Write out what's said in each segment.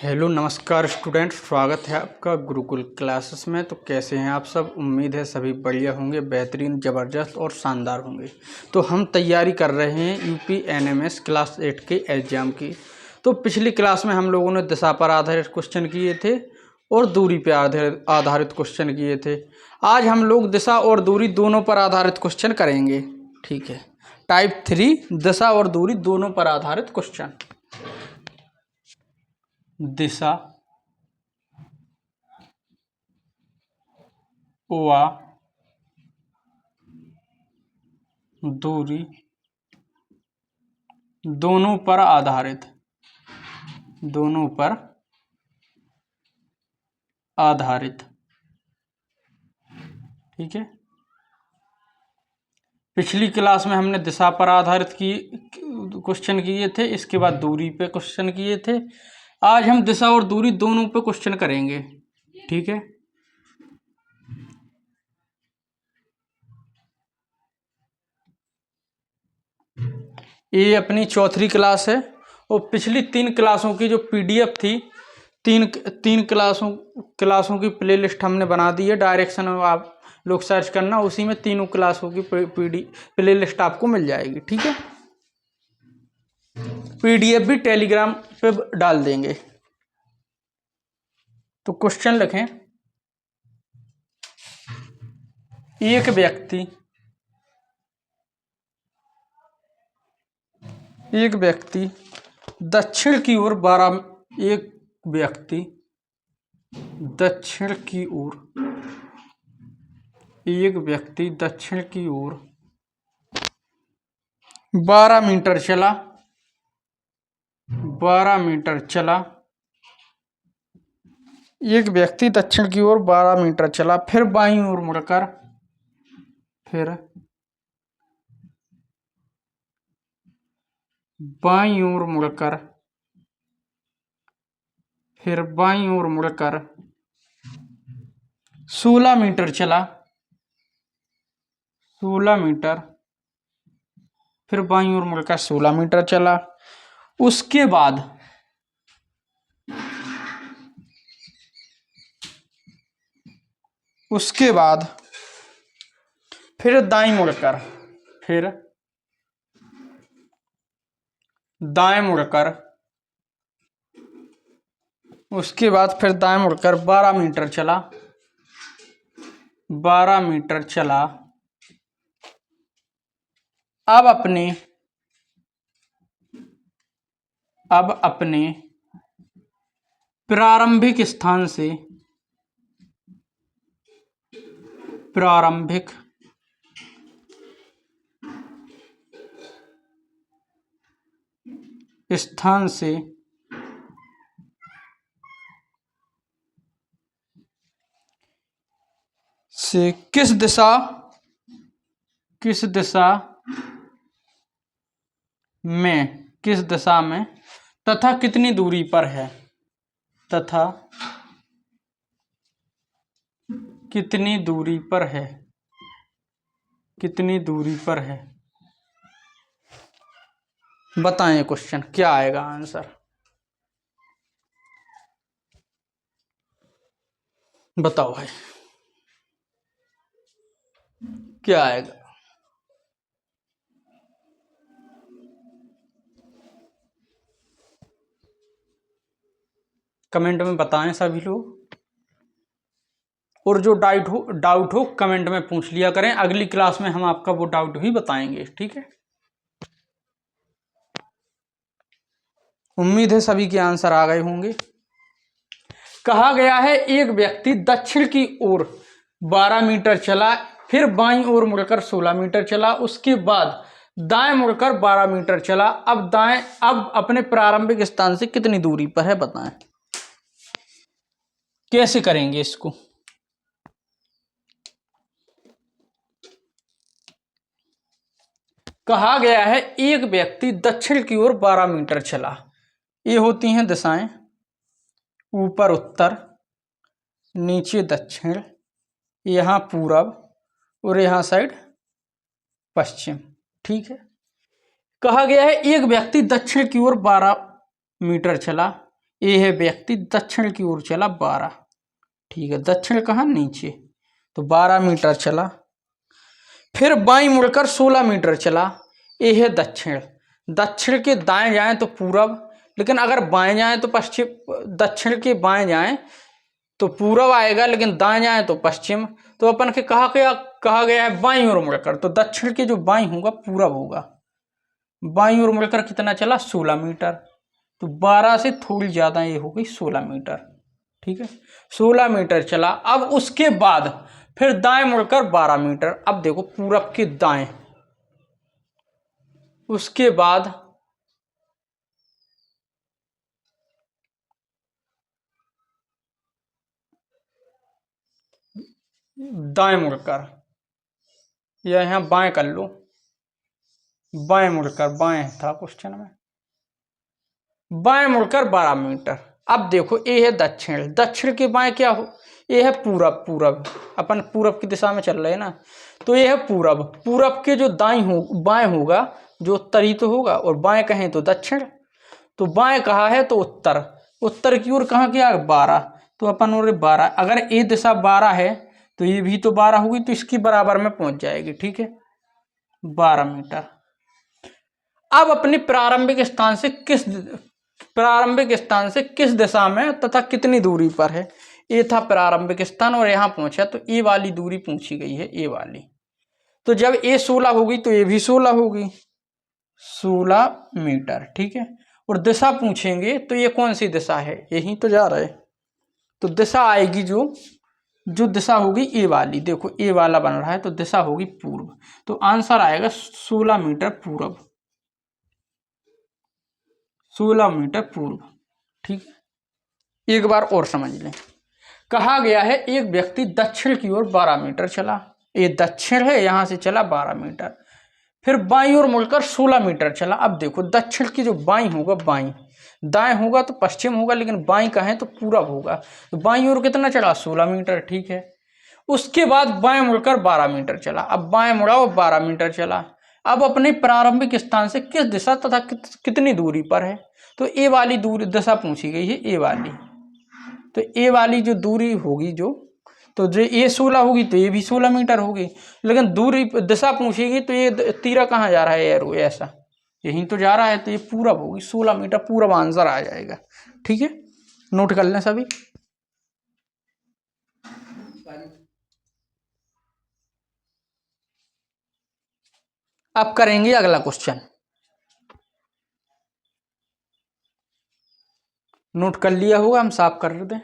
Hello नमस्कार student, स्वागत है आपका गुरुकुल क्लासेस में। तो कैसे हैं आप सब? उम्मीद है सभी बढ़िया होंगे, बेहतरीन, ज़बरदस्त और शानदार होंगे। तो हम तैयारी कर रहे हैं यूपी एनएमएस क्लास 8 के एग्ज़ाम की। तो पिछली क्लास में हम लोगों ने दिशा पर आधारित क्वेश्चन किए थे और दूरी पर आधारित क्वेश्चन किए थे। आज हम लोग दिशा और दूरी दोनों पर आधारित क्वेश्चन करेंगे। ठीक है, टाइप 3 दिशा और दूरी दोनों पर आधारित क्वेश्चन। दिशा व दूरी दोनों पर आधारित ठीक है। पिछली क्लास में हमने दिशा पर आधारित की क्वेश्चन किए थे, इसके बाद दूरी पे क्वेश्चन किए थे। आज हम दिशा और दूरी दोनों पे क्वेश्चन करेंगे। ठीक है, ये अपनी चौथी क्लास है और पिछली 3 क्लासों की जो पीडीएफ थी, तीन क्लासों की प्लेलिस्ट हमने बना दी है। डायरेक्शन में आप लोग सर्च करना, उसी में तीनों क्लासों की प्लेलिस्ट आपको मिल जाएगी। ठीक है, पीडीएफ भी टेलीग्राम पे डाल देंगे। तो क्वेश्चन लिखें, एक व्यक्ति दक्षिण की ओर 12 मीटर चला। एक व्यक्ति दक्षिण की ओर 12 मीटर चला, फिर बाईं ओर मुड़कर बाईं ओर मुड़कर 16 मीटर चला। 16 मीटर, फिर बाईं ओर मुड़कर 16 मीटर चला। उसके बाद फिर दाईं मुड़कर उसके बाद फिर दाएं मुड़कर 12 मीटर चला। 12 मीटर चला। अब अपने प्रारंभिक स्थान से किस दिशा में तथा कितनी दूरी पर है बताएं। क्वेश्चन क्या आएगा आंसर बताओ भाई, क्या आएगा? कमेंट में बताएं सभी लोग, और जो डाउट हो कमेंट में पूछ लिया करें। अगली क्लास में हम आपका वो डाउट भी बताएंगे। ठीक है, उम्मीद है सभी के आंसर आ गए होंगे। कहा गया है एक व्यक्ति दक्षिण की ओर 12 मीटर चला, फिर बाईं ओर मुड़कर 16 मीटर चला, उसके बाद दाएं मुड़कर 12 मीटर चला। अब अपने प्रारंभिक स्थान से कितनी दूरी पर है बताएं। कैसे करेंगे इसको? कहा गया है एक व्यक्ति दक्षिण की ओर 12 मीटर चला। ये होती हैं दिशाएं, ऊपर उत्तर, नीचे दक्षिण, यहाँ पूरब और यहाँ साइड पश्चिम। ठीक है, कहा गया है एक व्यक्ति दक्षिण की ओर 12 मीटर चला, ये है व्यक्ति दक्षिण की ओर चला 12, ठीक है, दक्षिण कहाँ, नीचे, तो 12 मीटर चला। फिर बाईं मुड़कर 16 मीटर चला, ये है दक्षिण। दक्षिण के दाएं जाएं तो पूरब, लेकिन अगर बाएं जाएं तो पश्चिम, दक्षिण के बाएं जाएं तो पूरब आएगा, लेकिन दाएं जाएं तो पश्चिम। तो अपन के कहा गया है बाईं ओर मुड़कर, तो दक्षिण के जो बाईं होगा पूरब होगा। बाईं ओर मुड़कर कितना चला, 16 मीटर। तो 12 से थोड़ी ज्यादा ये हो गई 16 मीटर, ठीक है, 16 मीटर चला। अब उसके बाद फिर दाएं मुड़कर 12 मीटर। अब देखो पूरब के दाएं, उसके बाद दाएं मुड़कर, या यहां बाएं कर लो, बाएं मुड़कर, बाएं था क्वेश्चन में, बाएं मुड़कर 12 मीटर। अब देखो ये है दक्षिण, दक्षिण के बाएं क्या हो, ये है पूरब, पूरब अपन पूरब की दिशा में चल रहे हैं ना, तो ये है पूरब। पूरब के जो दाएं हो, बाएं होगा, जो उत्तरी तो होगा, और बाएं कहें तो दक्षिण। तो बाएं कहा है तो उत्तर, उत्तर की ओर कहाँ क्या, 12, तो अपन और 12, अगर ये दिशा 12 है तो ये भी तो 12 होगी, तो इसकी बराबर में पहुंच जाएगी, ठीक है, 12 मीटर। अब अपने प्रारंभिक स्थान से किस दिशा में तथा कितनी दूरी पर है, ये था प्रारंभिक स्थान, और यहां पहुंचा तो ये वाली दूरी पूछी गई है, ये वाली। तो जब ये 16 होगी तो ये भी 16 होगी, 16 मीटर, ठीक है। और दिशा पूछेंगे तो ये कौन सी दिशा है, यही तो जा रहा है, तो दिशा आएगी जो दिशा होगी ये वाली, देखो ये वाला बन रहा है, तो दिशा होगी पूर्व, तो आंसर आएगा 16 मीटर पूर्व, 16 मीटर पूर्व, ठीक है। एक बार और समझ लें, कहा गया है एक व्यक्ति दक्षिण की ओर 12 मीटर चला, ये दक्षिण है, यहां से चला 12 मीटर, फिर बाईं ओर मुड़कर 16 मीटर चला। अब देखो दक्षिण की जो बाईं होगा, बाईं, दाएं होगा तो पश्चिम होगा, लेकिन बाईं कहें तो पूरब होगा, तो बाईं ओर कितना चला, 16 मीटर, ठीक है। उसके बाद बाएं मुड़कर 12 मीटर चला, अब बाएं मुड़ा और 12 मीटर चला। अब अपने प्रारंभिक स्थान से किस दिशा तथा कितनी दूरी पर है, तो ए वाली दूरी दिशा पूछी गई है, ए वाली, तो ए वाली जो दूरी होगी, तो जो ये 16 होगी तो ये भी 16 मीटर होगी, लेकिन दूरी दिशा पूछेगी तो ये तीरा कहाँ जा रहा है, एरो ऐसा यहीं तो जा रहा है, तो ये पूरब होगी, 16 मीटर पूरब आंसर आ जाएगा, ठीक है। नोट कर लें सभी। अब करेंगे अगला क्वेश्चन, नोट कर लिया होगा, हम साफ कर दें।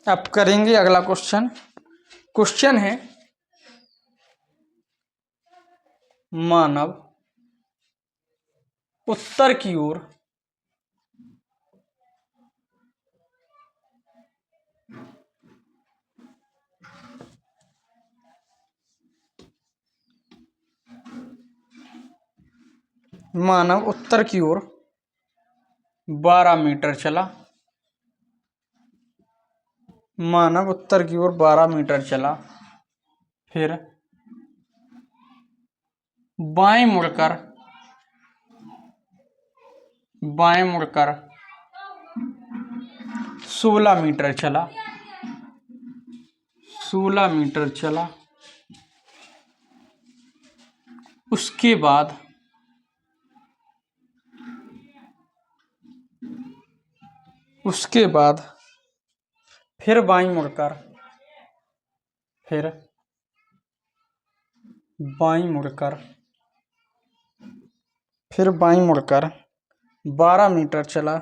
अब करेंगे अगला क्वेश्चन। क्वेश्चन है, मानव उत्तर की ओर मानव उत्तर की ओर 12 मीटर चला, मानव उत्तर की ओर 12 मीटर चला, फिर बाएं मुड़कर 16 मीटर चला, 16 मीटर चला। उसके बाद फिर बाईं मुड़कर फिर बाईं मुड़कर 12 मीटर चला,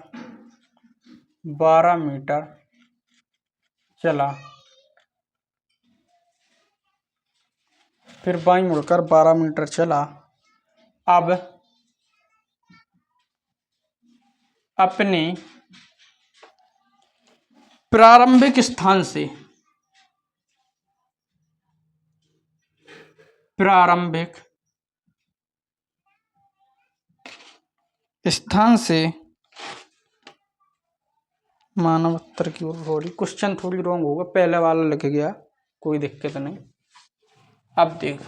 12 मीटर चला। फिर बाईं मुड़कर 12 मीटर चला। अब अपने प्रारंभिक स्थान से मानव उत्तर की ओर। थोड़ी क्वेश्चन थोड़ी रॉन्ग होगा, पहले वाला लिख गया, कोई दिक्कत नहीं। अब देख,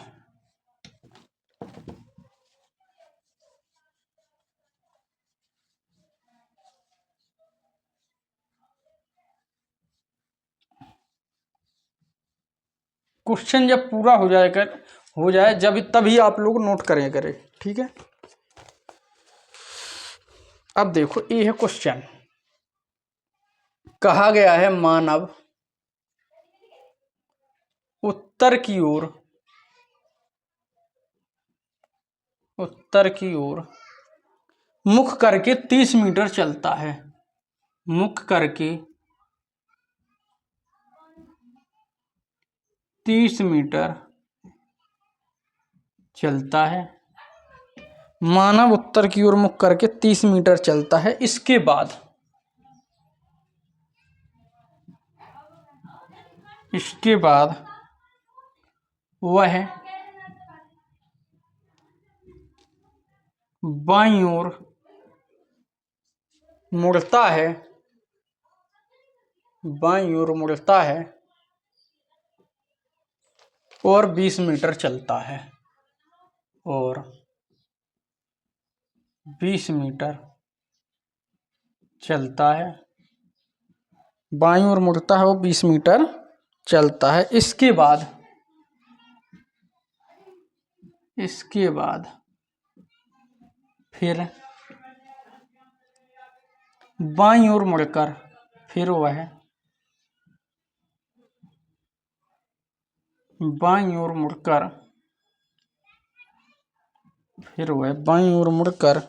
क्वेश्चन जब पूरा हो जाए जब तभी आप लोग नोट करें, ठीक है। अब देखो, ये है क्वेश्चन। कहा गया है मानव उत्तर की ओर मुख करके 30 मीटर चलता है। मुख करके 30 मीटर चलता है। मानव उत्तर की ओर मुख करके 30 मीटर चलता है। इसके बाद वह बाईं ओर मुड़ता है और 20 मीटर चलता है। और 20 मीटर चलता है, बाईं ओर मुड़ता है वो 20 मीटर चलता है। इसके बाद फिर बाईं ओर मुड़कर फिर वह बाईं ओर मुड़कर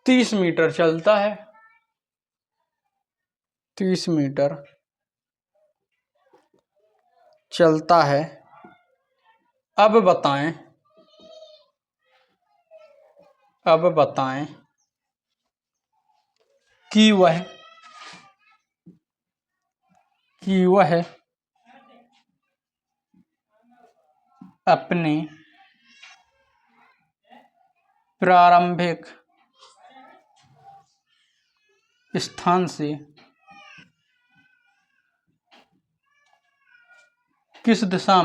30 मीटर चलता है। 30 मीटर चलता है। अब बताएं कि वह अपने प्रारंभिक स्थान से किस दिशा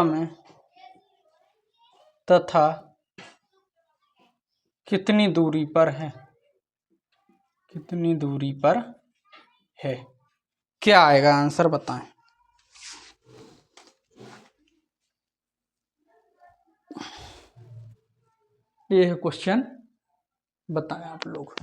में तथा कितनी दूरी पर है। क्या आएगा आंसर, बताएं। ये है क्वेश्चन, बताएं आप लोग।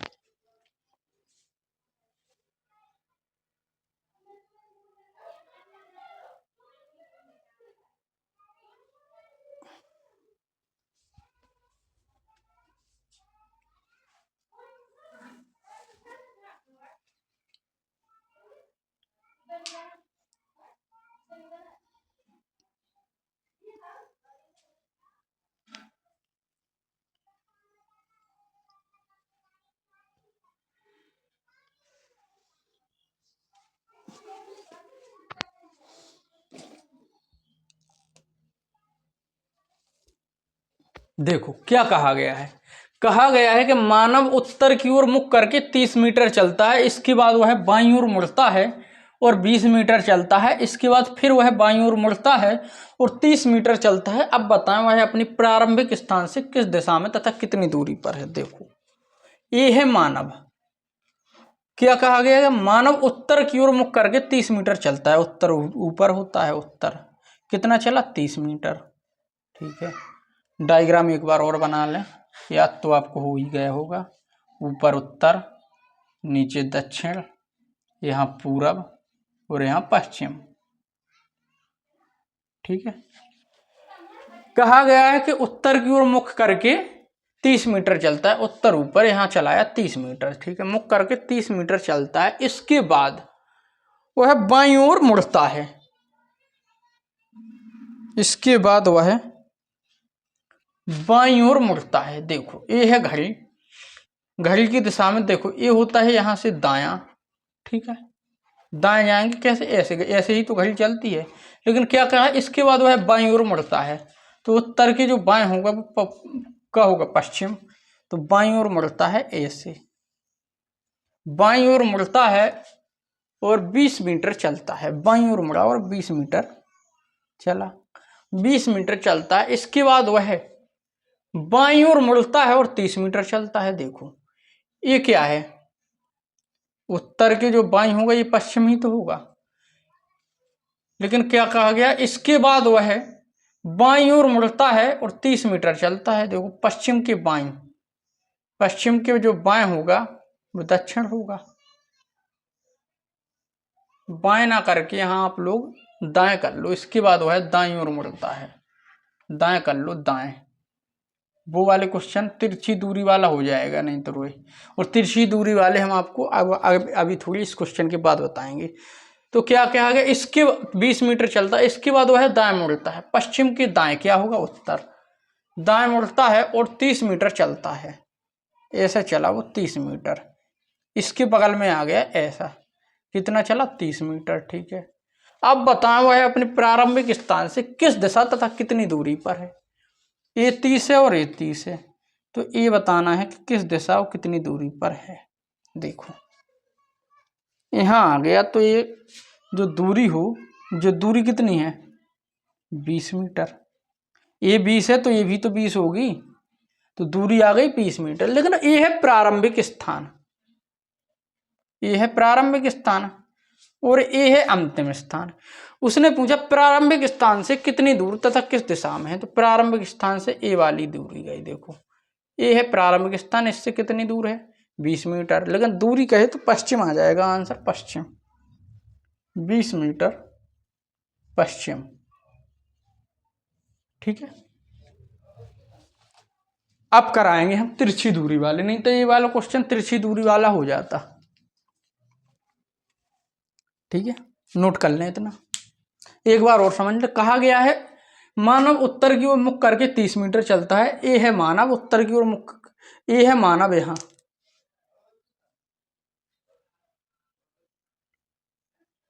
देखो क्या कहा गया है कि मानव उत्तर की ओर मुख करके 30 मीटर चलता है। इसके बाद वह बाईं ओर मुड़ता है और 20 मीटर चलता है। इसके बाद फिर वह बाईं ओर मुड़ता है और 30 मीटर चलता है। अब बताएं वह अपनी प्रारंभिक स्थान से किस दिशा में तथा कितनी दूरी पर है। देखो, ये है मानव। क्या कहा गया है? मानव उत्तर की ओर मुख करके 30 मीटर चलता है। उत्तर ऊपर होता है, उत्तर कितना चला? 30 मीटर। ठीक है, डायग्राम एक बार और बना लें, याद तो आपको हो ही गया होगा। ऊपर उत्तर, नीचे दक्षिण, यहाँ पूरब और यहाँ पश्चिम। ठीक है, कहा गया है कि उत्तर की ओर मुख करके 30 मीटर चलता है उत्तर ऊपर, यहाँ चलाया 30 मीटर, ठीक है, मुख करके 30 मीटर चलता है। इसके बाद वह बाईं ओर मुड़ता है, इसके बाद वह बाईं ओर मुड़ता है। देखो ये है घड़ी, घड़ी की दिशा में देखो ये होता है यहाँ से दायां, ठीक है, दाएं जाएंगे कैसे, ऐसे ऐसे ही तो घड़ी चलती है। लेकिन क्या कहा है, इसके बाद वह बाईं ओर मुड़ता है, तो उत्तर के जो बाएं होगा वो क्या होगा, पश्चिम। तो बाईं ओर मुड़ता है ऐसे, बाईं ओर मुड़ता है और 20 मीटर चलता है। बाईं ओर मुड़ा और 20 मीटर चला, 20 मीटर चलता है। इसके बाद वह बाईं ओर मुड़ता है और 30 मीटर चलता है। देखो ये क्या है, उत्तर के जो बाईं होगा ये पश्चिम ही तो होगा। लेकिन क्या कहा गया, इसके बाद वह बाईं ओर मुड़ता है और 30 मीटर चलता है। देखो पश्चिम के बाईं, पश्चिम के जो बाएं होगा वो दक्षिण होगा। बाएं ना करके यहाँ आप लोग दाएं कर लो, इसके बाद वह दाईं ओर मुड़ता है, दाएं कर लो, दाएं। वो वाले क्वेश्चन तिरछी दूरी वाला हो जाएगा नहीं तो रोए, और तिरछी दूरी वाले हम आपको अभी थोड़ी इस क्वेश्चन के बाद बताएंगे। तो क्या कहा गया, इसके 20 मीटर चलता है, इसके बाद वह दाएं मुड़ता है, पश्चिम के दाएं क्या होगा, उत्तर। दाएं मुड़ता है और 30 मीटर चलता है, ऐसा चला वो 30 मीटर। इसके बगल में आ गया ऐसा, कितना चला, 30 मीटर, ठीक है। अब बताएं वह अपने प्रारंभिक स्थान से किस दिशा तथा कितनी दूरी पर है। ये 30 है और ये 30 है, तो ये बताना है कि किस दिशा और कितनी दूरी पर है। देखो यहाँ आ गया, तो ये जो दूरी हो, जो दूरी कितनी है, 20 मीटर। ये 20 है तो ये भी तो 20 होगी, तो दूरी आ गई 20 मीटर। लेकिन ये है प्रारंभिक स्थान, ये है प्रारंभिक स्थान और ये है अंतिम स्थान। उसने पूछा प्रारंभिक स्थान से कितनी दूर तथा किस दिशा में है, तो प्रारंभिक स्थान से ये वाली दूरी गई। देखो ये है प्रारंभिक स्थान, इससे कितनी दूर है, 20 मीटर। लेकिन दूरी कहे तो पश्चिम आ जाएगा आंसर, पश्चिम, 20 मीटर पश्चिम, ठीक है। अब कराएंगे हम तिरछी दूरी वाले, नहीं तो ये वाला क्वेश्चन तिरछी दूरी वाला हो जाता, ठीक है। नोट कर लें इतना, एक बार और समझ ले। कहा गया है मानव उत्तर की ओर मुख करके 30 मीटर चलता है। ये है मानव उत्तर की ओर मुख, ये है मानव, यहां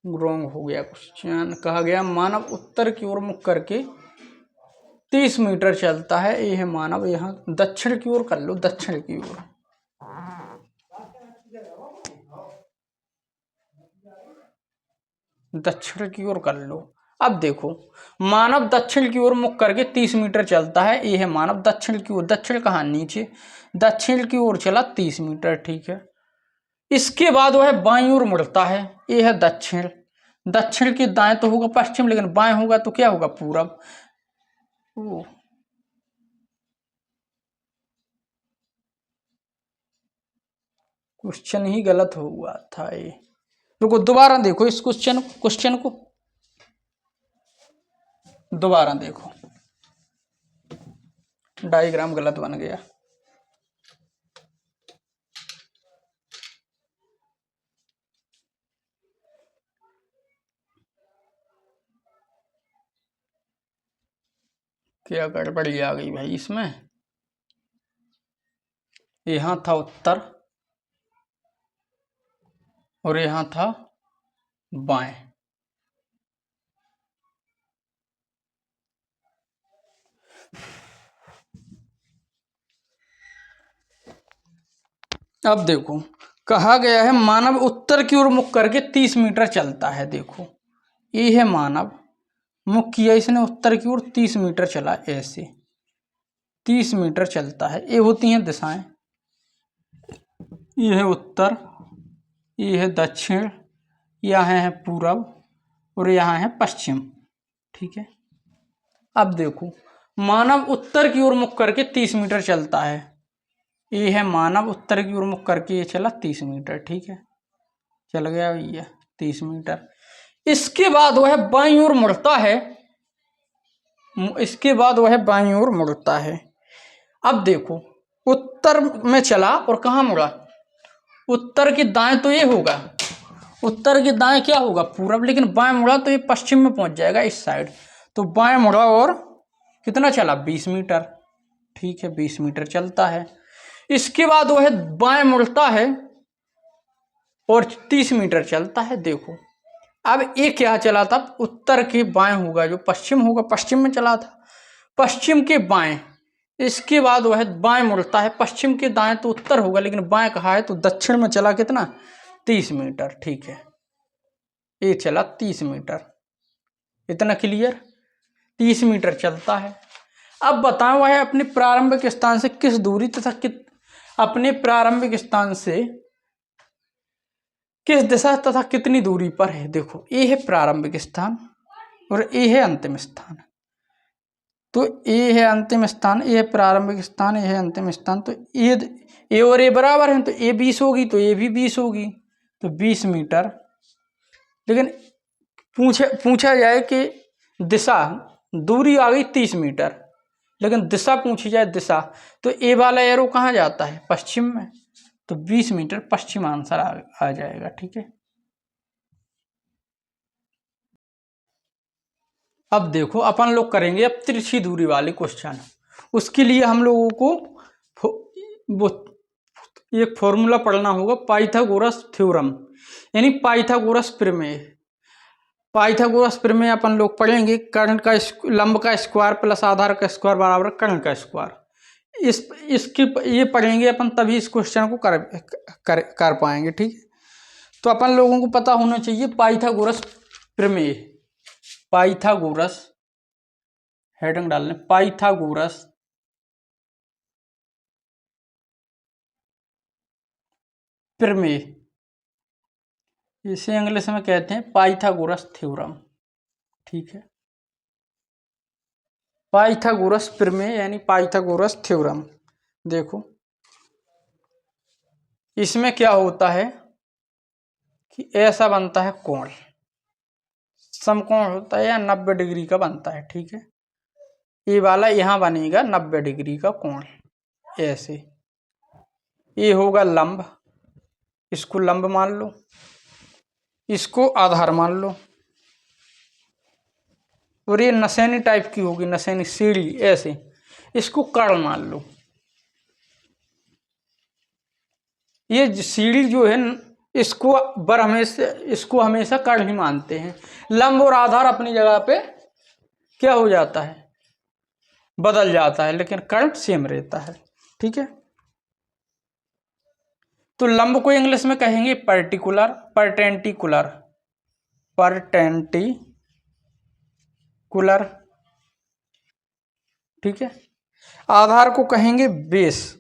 रॉन्ग हो गया क्वेश्चन। कहा गया मानव उत्तर की ओर मुख करके 30 मीटर चलता है, ये है मानव, यहां दक्षिण की ओर कर लो, दक्षिण की ओर, दक्षिण की ओर कर लो। अब देखो मानव दक्षिण की ओर मुख करके 30 मीटर चलता है, ये है मानव दक्षिण की ओर, दक्षिण कहाँ, नीचे, दक्षिण की ओर चला 30 मीटर, ठीक है। इसके बाद वह बाईं ओर मुड़ता है, ये है दक्षिण, दक्षिण के दाएं तो होगा पश्चिम, लेकिन बाएं होगा तो क्या होगा, पूरब। क्वेश्चन ही गलत हुआ था ये। रुको दोबारा देखो इस क्वेश्चन को दोबारा देखो, डायग्राम गलत बन गया। क्या गड़बड़ी आ गई भाई इसमें, यहां था उत्तर और यहां था बाएं। अब देखो कहा गया है मानव उत्तर की ओर मुख करके 30 मीटर चलता है। देखो ये है मानव, मुख किया इसने उत्तर की ओर, 30 मीटर चला, ऐसे 30 मीटर चलता है। ये होती हैं दिशाएं, ये है उत्तर, ये है दक्षिण, यहाँ है पूरब और यहाँ है पश्चिम, ठीक है। अब देखो मानव उत्तर की ओर मुख करके 30 मीटर चलता है, ये है मानव उत्तर की ओर मुख करके ये चला 30 मीटर, ठीक है, चल गया भैया 30 मीटर। इसके बाद वह बाईं ओर मुड़ता है, इसके बाद वह बाईं ओर मुड़ता है। अब देखो उत्तर में चला और कहाँ मुड़ा, उत्तर के दाएं तो ये होगा, उत्तर के दाएं क्या होगा पूरब, लेकिन बाएं मुड़ा तो ये पश्चिम में पहुंच जाएगा इस साइड। तो बाएं मुड़ा और कितना चला 20 मीटर, ठीक है 20 मीटर चलता है। इसके बाद वह बाएं मुड़ता है और 30 मीटर चलता है। देखो अब ये क्या चला था, उत्तर के बाएं होगा, जो पश्चिम होगा पश्चिम में चला था, पश्चिम के बाएं। इसके बाद वह बाएं मुड़ता है, पश्चिम के दाएं तो उत्तर होगा, लेकिन बाएं कहाँ है तो दक्षिण में चला कितना 30 मीटर, ठीक है ये चला 30 मीटर। इतना क्लियर, 30 मीटर चलता है। अब बताओ वह अपने प्रारंभिक स्थान से किस दूरी तथा अपने प्रारंभिक स्थान से किस दिशा तथा कितनी दूरी पर है। देखो ये है प्रारंभिक स्थान और ये है अंतिम स्थान। तो ये है अंतिम स्थान, ये है प्रारंभिक स्थान, ये है अंतिम स्थान। तो ये और ये बराबर है, तो ये 20 होगी तो ये भी 20 होगी, तो 20 मीटर। लेकिन पूछा जाए कि दिशा, दूरी आ गई 30 मीटर, लेकिन दिशा पूछी जाए दिशा, तो ए वाला एरो कहाँ जाता है पश्चिम में, तो 20 मीटर पश्चिम आंसर आ जाएगा, ठीक है। अब देखो अपन लोग करेंगे अब तिरछी दूरी वाले क्वेश्चन। उसके लिए हम लोगों को वो एक फॉर्मूला पढ़ना होगा, पाइथागोरस थ्योरम, यानी पाइथागोरस प्रमेय। पाइथागोरस प्रमेय अपन लोग पढ़ेंगे, कर्ण का लंब का स्क्वायर प्लस आधार का स्क्वायर बराबर कर्ण का स्क्वायर। इसकी ये पढ़ेंगे अपन, तभी इस क्वेश्चन को कर पाएंगे, ठीक है। तो अपन लोगों को पता होना चाहिए पाइथागोरस प्रमेय, पाइथागोरस हेडिंग डालने, पाइथागोरस प्रमेय, इसे इंग्लिश में कहते हैं पाइथागोरस थ्योरम, ठीक है। पाइथागोरस प्रमेय यानी पाइथागोरस थ्योरम। देखो इसमें क्या होता है कि ऐसा बनता है कोण, समकोण होता है या 90 डिग्री का बनता है, ठीक है। ये वाला यहां बनेगा 90 डिग्री का कोण, ऐसे। ये होगा लंब, इसको लंब मान लो, इसको आधार मान लो, और ये नसैनी टाइप की होगी, नसैनी सीढ़ी ऐसे, इसको कर्ण मान लो। ये सीढ़ी जो है इसको हमेशा कर्ण ही मानते हैं। लंब और आधार अपनी जगह पे क्या हो जाता है, बदल जाता है, लेकिन कर्ण सेम रहता है, ठीक है। तो लंब को इंग्लिश में कहेंगे पर्टिकुलर, परटेंटिकुलर, परटेंटिकुलर, ठीक है। आधार को कहेंगे बेस,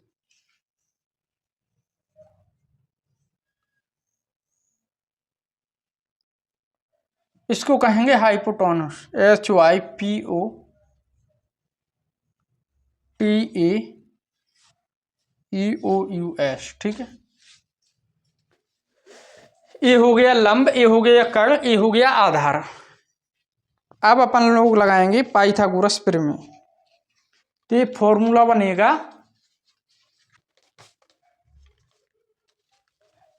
इसको कहेंगे हाइपोटेन्यूस, HYPOTAEOUS, ठीक है। ये हो गया लंब, ये हो गया कर्ण, ये हो गया आधार। अब अपन लोग लगाएंगे पाइथागोरस प्रमेय। तो ये फॉर्मूला बनेगा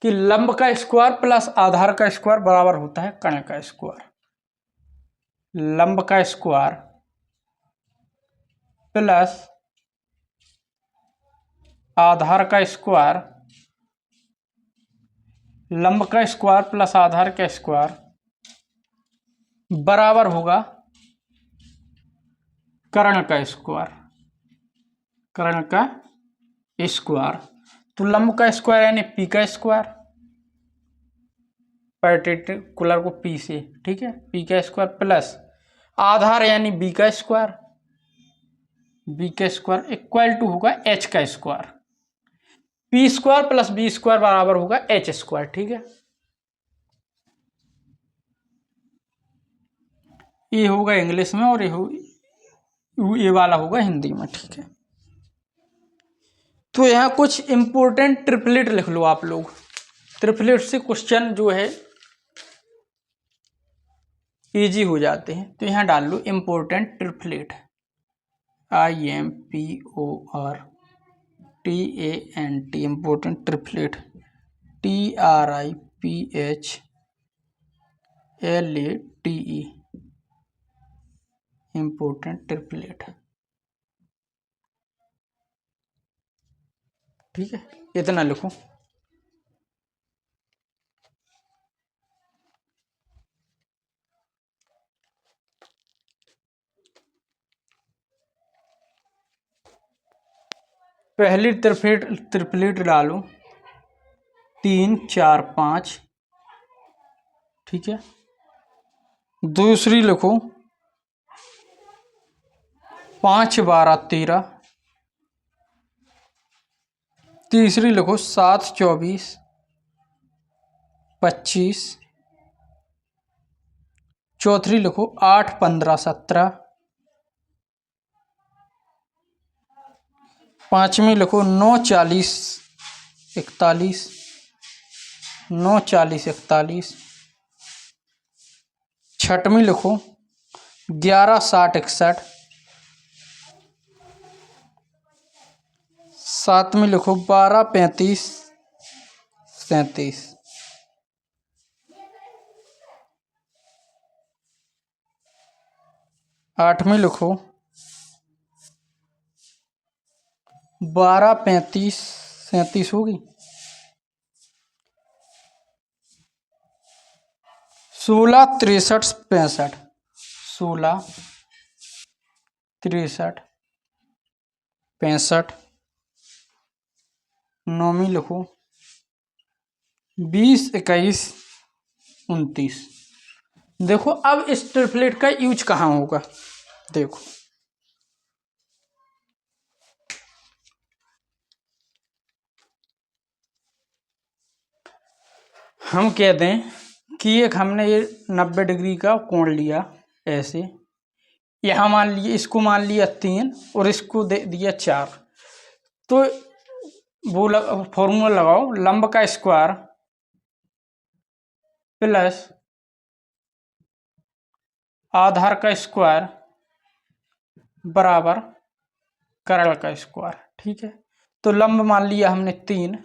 कि लंब का स्क्वायर प्लस आधार का स्क्वायर बराबर होता है कर्ण का स्क्वायर। लंब का स्क्वायर प्लस आधार का स्क्वायर, लंब का स्क्वायर प्लस आधार का स्क्वायर बराबर होगा कर्ण का स्क्वायर, कर्ण का स्क्वायर। तो लंब का स्क्वायर यानी पी का स्क्वायर, पर्टिकुलर को पी से, ठीक है, पी का स्क्वायर प्लस आधार यानी बी का स्क्वायर, बी का स्क्वायर इक्वल टू होगा एच का square. P square plus B square बराबर होगा एच स्क्वायर, ठीक है। ये होगा इंग्लिश में और ये वाला होगा हिंदी में, ठीक है। तो यहाँ कुछ इंपॉर्टेंट ट्रिपलेट लिख लो आप लोग, ट्रिपलेट से क्वेश्चन जो है इजी हो जाते हैं। तो यहाँ डाल लो important triplet, IMPORTANT TANT important triplet, TRIPHLATE important triplet. ठीक है, इतना लिखो। पहली ट्रिपलेट डालो 3 4 5। ठीक है, दूसरी लिखो 5 12 13। तीसरी लिखो 7 24 25। चौथी लिखो 8 15 17। पांचवी लिखो 9 40 41। 9 40 41। छठवीं लिखो 11 60 61। सातवीं लिखो 12 35 37। आठवीं लिखो 12 35 37 होगी। 16 63 65। 16 63 65। नौवीं लिखो 20 21 29। देखो अब इस ट्रिपलेट का यूज कहाँ होगा, देखो हम कहते हैं कि एक हमने ये 90 डिग्री का कोण लिया ऐसे, यहाँ मान लिए इसको मान लिया 3 और इसको दे दिया 4। तो वो फॉर्मूला लगाओ, लंब का स्क्वायर प्लस आधार का स्क्वायर बराबर कर्ण का स्क्वायर। ठीक है, तो लंब मान लिया हमने 3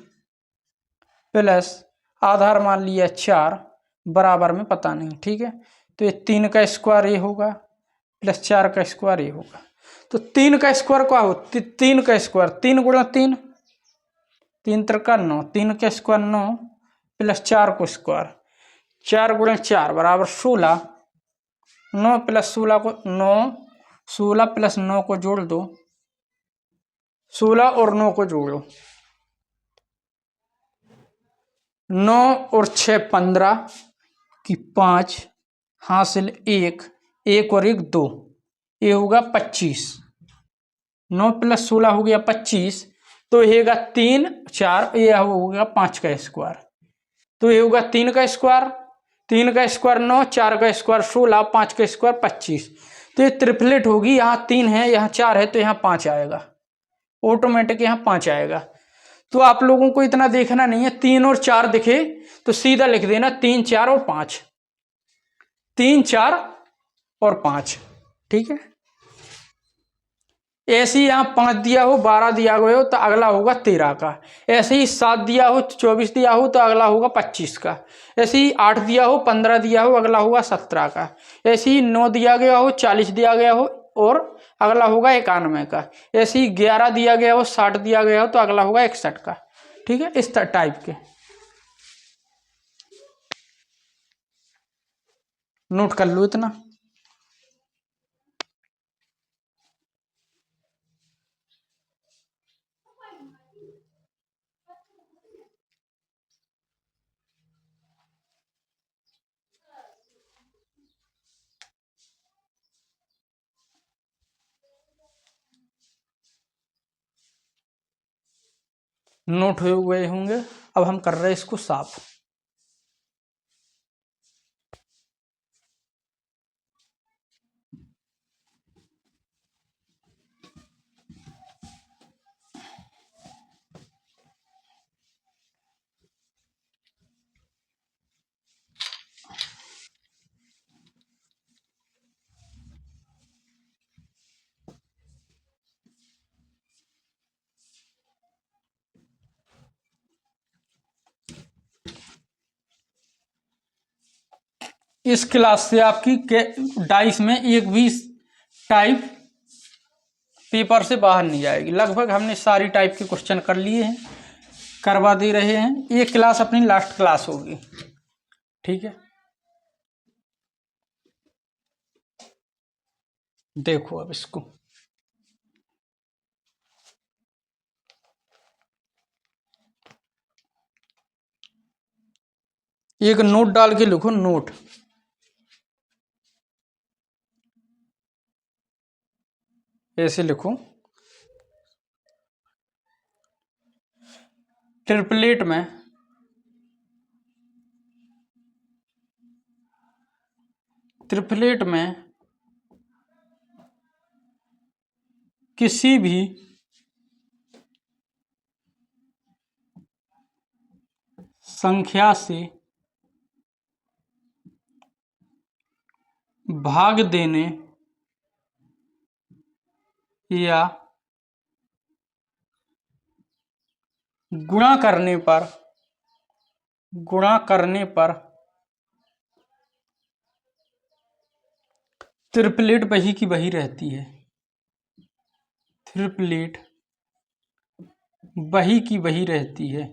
प्लस आधार मान लिया 4 बराबर में पता नहीं। ठीक है, तो ये 3 का स्क्वायर ये होगा प्लस 4 का स्क्वायर ये होगा। तो 3 का स्क्वायर क्या हो, 3 का स्क्वायर 3 गुणा 3, 3 त्रिका 9, 3 का स्क्वायर 9 प्लस 4 को स्क्वायर, 4 गुणा 4 बराबर 16। 9 प्लस 16 को 9, 16 प्लस 9 को जोड़ दो, 16 और 9 को जोड़ो, 9 और 6 15 की 5 हासिल 1, 1 और 1 2, ये होगा 25। 9 प्लस 16 हो गया 25, तो ये होगा 3 4, ये होगा 5 का स्क्वायर। तो ये होगा 3 का स्क्वायर, 3 का स्क्वायर 9, 4 का स्क्वायर 16, 5 का स्क्वायर 25। तो ये ट्रिपलेट होगी, यहाँ 3 है यहाँ 4 है तो यहाँ 5 आएगा, ऑटोमेटिक यहाँ 5 आएगा। तो आप लोगों को इतना देखना नहीं है, 3 और 4 दिखे तो सीधा लिख देना 3 4 और 5, 3 4 और 5। ठीक है, ऐसे ही यहाँ 5 दिया हो 12 दिया गया हो तो अगला होगा 13 का। ऐसे ही 7 दिया हो 24 दिया हो तो अगला होगा 25 का। ऐसे ही 8 दिया हो 15 दिया हो अगला होगा 17 का। ऐसे ही 9 दिया गया हो 40 दिया गया हो और अगला होगा 91 का। ऐसे ही 11 दिया गया हो 60 दिया गया हो तो अगला होगा 61 का। ठीक है, इस टाइप के नोट कर लो इतना। नोट हो गए होंगे, अब हम कर रहे हैं इसको साफ। इस क्लास से आपकी डाइस में एक भी टाइप पेपर से बाहर नहीं जाएगी। लगभग हमने सारी टाइप के क्वेश्चन कर लिए हैं, करवा दे रहे हैं। ये क्लास अपनी लास्ट क्लास होगी, ठीक है। देखो अब इसको, एक नोट डाल के लिखो, नोट। ऐसे लिखो, ट्रिपलेट में किसी भी संख्या से भाग देने या गुणा करने पर ट्रिपलेट वही की वही रहती है। ट्रिपलेट वही की वही रहती है,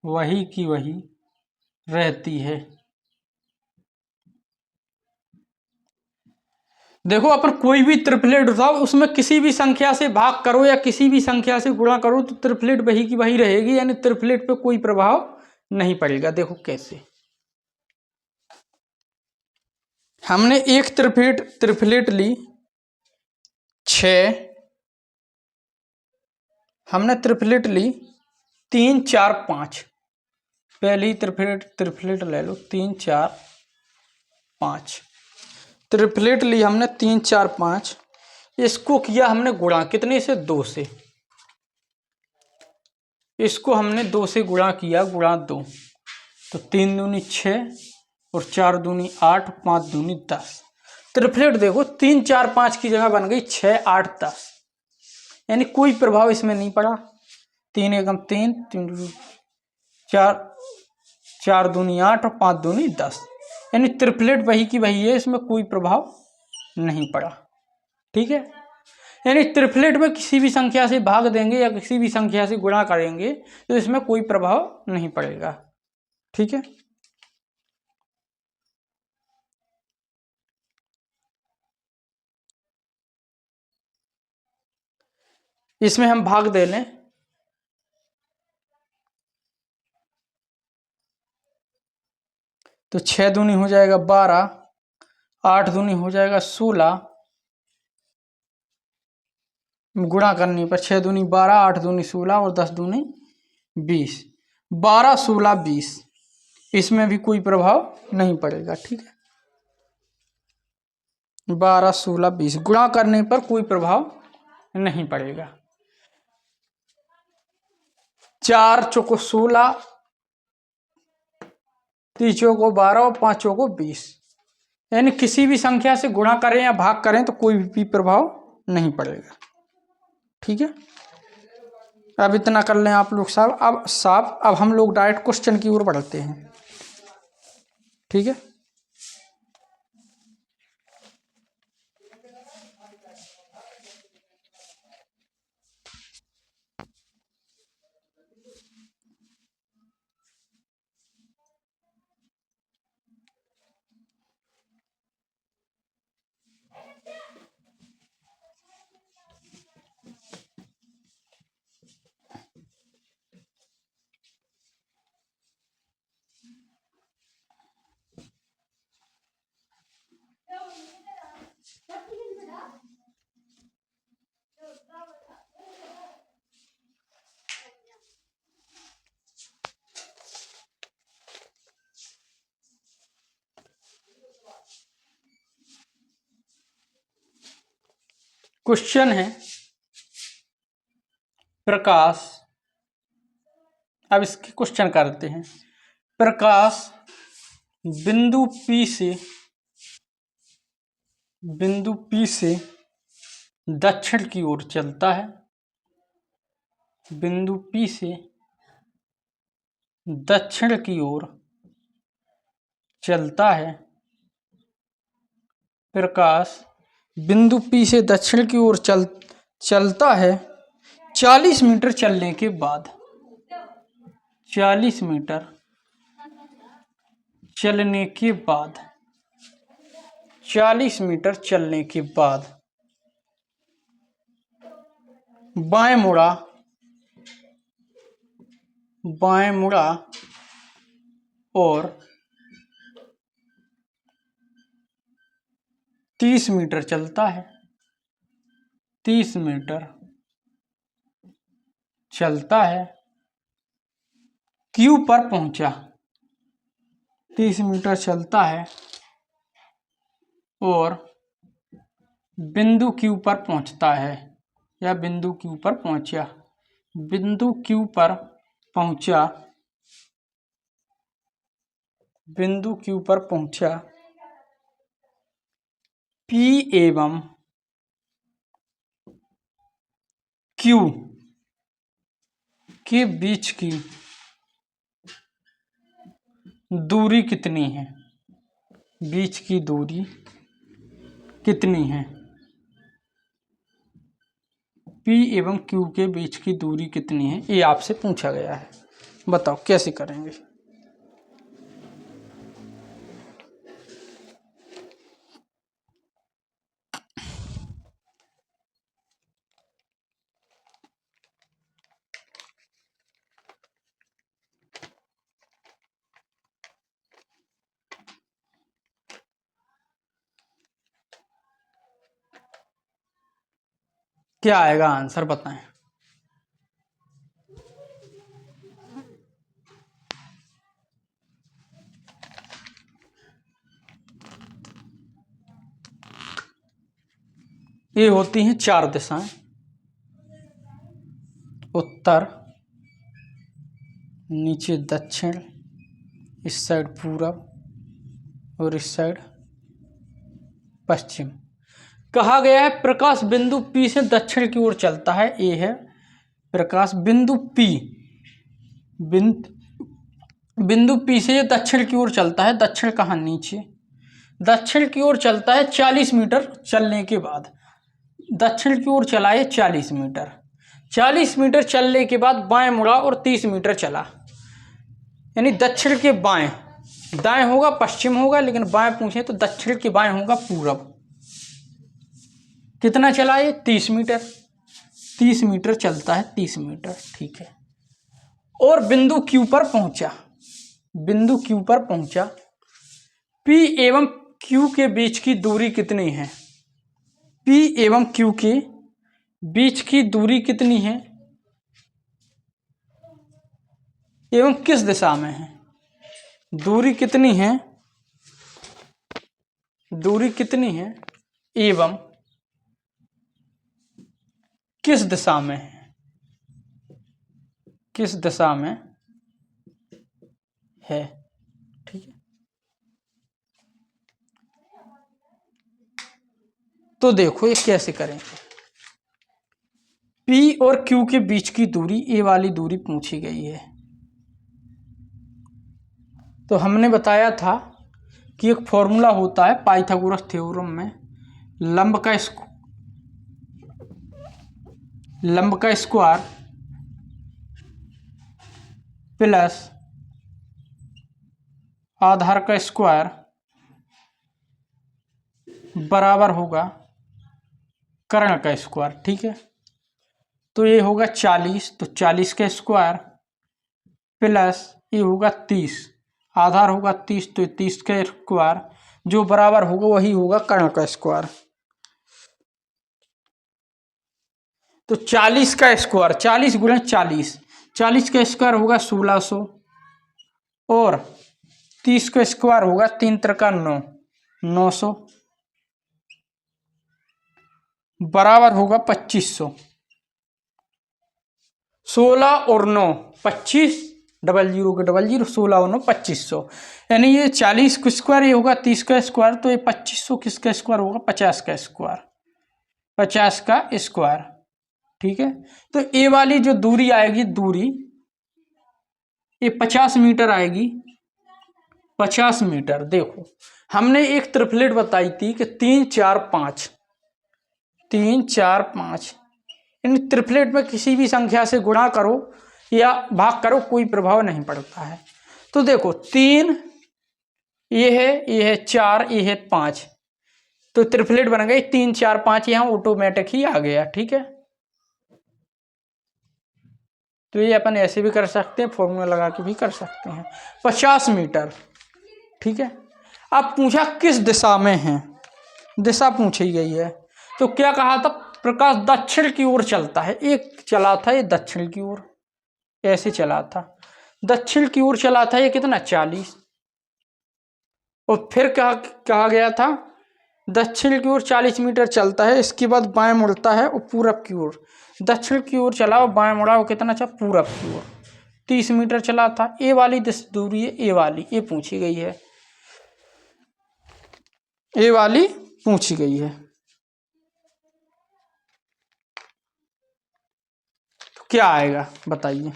वही की वही रहती है। देखो, अपन कोई भी ट्रिपलेट उठाओ, उसमें किसी भी संख्या से भाग करो या किसी भी संख्या से गुणा करो तो ट्रिपलेट वही की वही रहेगी, यानी ट्रिपलेट पे कोई प्रभाव नहीं पड़ेगा। देखो कैसे, हमने एक ट्रिपलेट ली 6, हमने ट्रिपलेट ली 3 4 5। पहली ट्रिपलेट ले लो 3 4 5। ट्रिपलेट ली हमने 3 4 5। इसको किया हमने गुणा, कितने से? 2 से। इसको हमने 2 से गुणा किया, गुणा 2, तो 3 दूनी 6 और 4 दूनी 8, 5 दूनी 10। ट्रिपलेट देखो 3 4 5 की जगह बन गई 6 8 10, यानी कोई प्रभाव इसमें नहीं पड़ा। 3 एकम 3, 3 4, 4 दूनी 8 और 5 दूनी 10, यानी ट्रिपलेट वही की वही है, इसमें कोई प्रभाव नहीं पड़ा, ठीक है। यानी ट्रिपलेट में किसी भी संख्या से भाग देंगे या किसी भी संख्या से गुणा करेंगे तो इसमें कोई प्रभाव नहीं पड़ेगा, ठीक है। इसमें हम भाग दे लें तो 6 दूनी हो जाएगा 12, 8 दूनी हो जाएगा 16, गुणा करने पर 6 दूनी 12, 8 दूनी 16 और 10 दूनी 20। 12 16 20, इसमें भी कोई प्रभाव नहीं पड़ेगा, ठीक है। 12 16 20 गुणा करने पर कोई प्रभाव नहीं पड़ेगा। 4 चौको 16, 3 चौको 12 और 5 चौको 20, यानी किसी भी संख्या से गुणा करें या भाग करें तो कोई भी प्रभाव नहीं पड़ेगा, ठीक है। अब इतना कर लें आप लोग साहब। अब हम लोग डायरेक्ट क्वेश्चन की ओर बढ़ते हैं, ठीक है। क्वेश्चन है प्रकाश, अब इसके क्वेश्चन करते हैं। प्रकाश बिंदु P से दक्षिण की ओर चलता है। बिंदु P से दक्षिण की ओर चलता है, प्रकाश बिंदु P से दक्षिण की ओर चलता है 40 मीटर चलने के बाद, 40 मीटर चलने के बाद, 40 मीटर चलने के बाद बाएं मुड़ा और 30 मीटर चलता है, 30 मीटर चलता है, Q पर पहुंचा, 30 मीटर चलता है और बिंदु Q पर पहुंचता है, या बिंदु Q पर पहुंचा, बिंदु Q पर पहुंचा, बिंदु Q पर पहुंचा, P एवं Q के बीच की दूरी कितनी है, बीच की दूरी कितनी है, P एवं Q के बीच की दूरी कितनी है, ये आपसे पूछा गया है। बताओ कैसे करेंगे। क्या आएगा आंसर बताएं। ये होती हैं 4 दिशाएं, उत्तर, नीचे दक्षिण, इस साइड पूरब और इस साइड पश्चिम। कहा गया है प्रकाश बिंदु P से दक्षिण की ओर चलता है। ये है प्रकाश बिंदु P, बिंदु P से दक्षिण की ओर चलता है। दक्षिण कहाँ, नीचे, दक्षिण की ओर चलता है 40 मीटर चलने के बाद, दक्षिण की ओर चला है 40 मीटर, 40 मीटर चलने के बाद बाएं मुड़ा और 30 मीटर चला, यानी दक्षिण के बाएं, दाएं होगा पश्चिम होगा, लेकिन बाएं पूछे तो दक्षिण के बाएं होगा पूरब। कितना चला ये, 30 मीटर, 30 मीटर चलता है, 30 मीटर, ठीक है। और बिंदु Q पर पहुंचा, बिंदु Q पर पहुंचा, P एवं Q के बीच की दूरी कितनी है, P एवं Q के बीच की दूरी कितनी है एवं किस दिशा में है, दूरी कितनी है, दूरी कितनी है एवं किस दिशा में है, किस दिशा में है, ठीक है। तो देखो ये कैसे करेंगे। P और Q के बीच की दूरी, ये वाली दूरी पूछी गई है। तो हमने बताया था कि एक फॉर्मूला होता है पाइथागोरस थ्योरम में, लंब का स्क्वायर प्लस आधार का स्क्वायर बराबर होगा कर्ण का स्क्वायर, ठीक है। तो ये होगा 40, तो 40 का स्क्वायर प्लस ये होगा 30, आधार होगा 30, तो 30 का स्क्वायर जो बराबर होगा वही होगा कर्ण का स्क्वायर। तो 40 का स्क्वायर, 40 गुणा 40, 40 का स्क्वायर होगा 1600 और 30 का स्क्वायर होगा 3 त्रिका 9, 900 बराबर होगा 2500। 16 और 9 25, डबल जीरो के डबल जीरो, 16 और 9 2500, यानी ये 40 का स्क्वायर ये होगा 30 का स्क्वायर, तो ये 2500 किसका स्क्वायर होगा, 50 का स्क्वायर, 50 का स्क्वायर, ठीक है। तो ये वाली जो दूरी आएगी, दूरी ये 50 मीटर आएगी 50 मीटर। देखो हमने एक ट्रिपलेट बताई थी कि 3 4 5, 3 4 5, इन ट्रिपलेट में किसी भी संख्या से गुणा करो या भाग करो, कोई प्रभाव नहीं पड़ता है। तो देखो 3 ये है 4, ये है 5, तो ट्रिपलेट बन गई 3 4 5, यहाँ ऑटोमेटिक ही आ गया। ठीक है, तो ये अपन ऐसे भी कर सकते हैं, फॉर्मूला लगा के भी कर सकते हैं। 50 मीटर। ठीक है, अब पूछा किस दिशा में है, दिशा पूछी गई है। तो क्या कहा था, प्रकाश दक्षिण की ओर चलता है। एक चला था ये दक्षिण की ओर, ऐसे चला था, दक्षिण की ओर चला था। ये कितना 40। और फिर कहा गया था दक्षिण की ओर 40 मीटर चलता है, इसके बाद बाएं मुड़ता है और पूरब की ओर। दक्षिण की ओर चला और बाएं मुड़ा, वो कितना चला, पूरब की ओर। 30 मीटर चला था। ए वाली दूरी है, ए वाली, ये पूछी गई है, ए वाली पूछी गई है। तो क्या आएगा बताइए।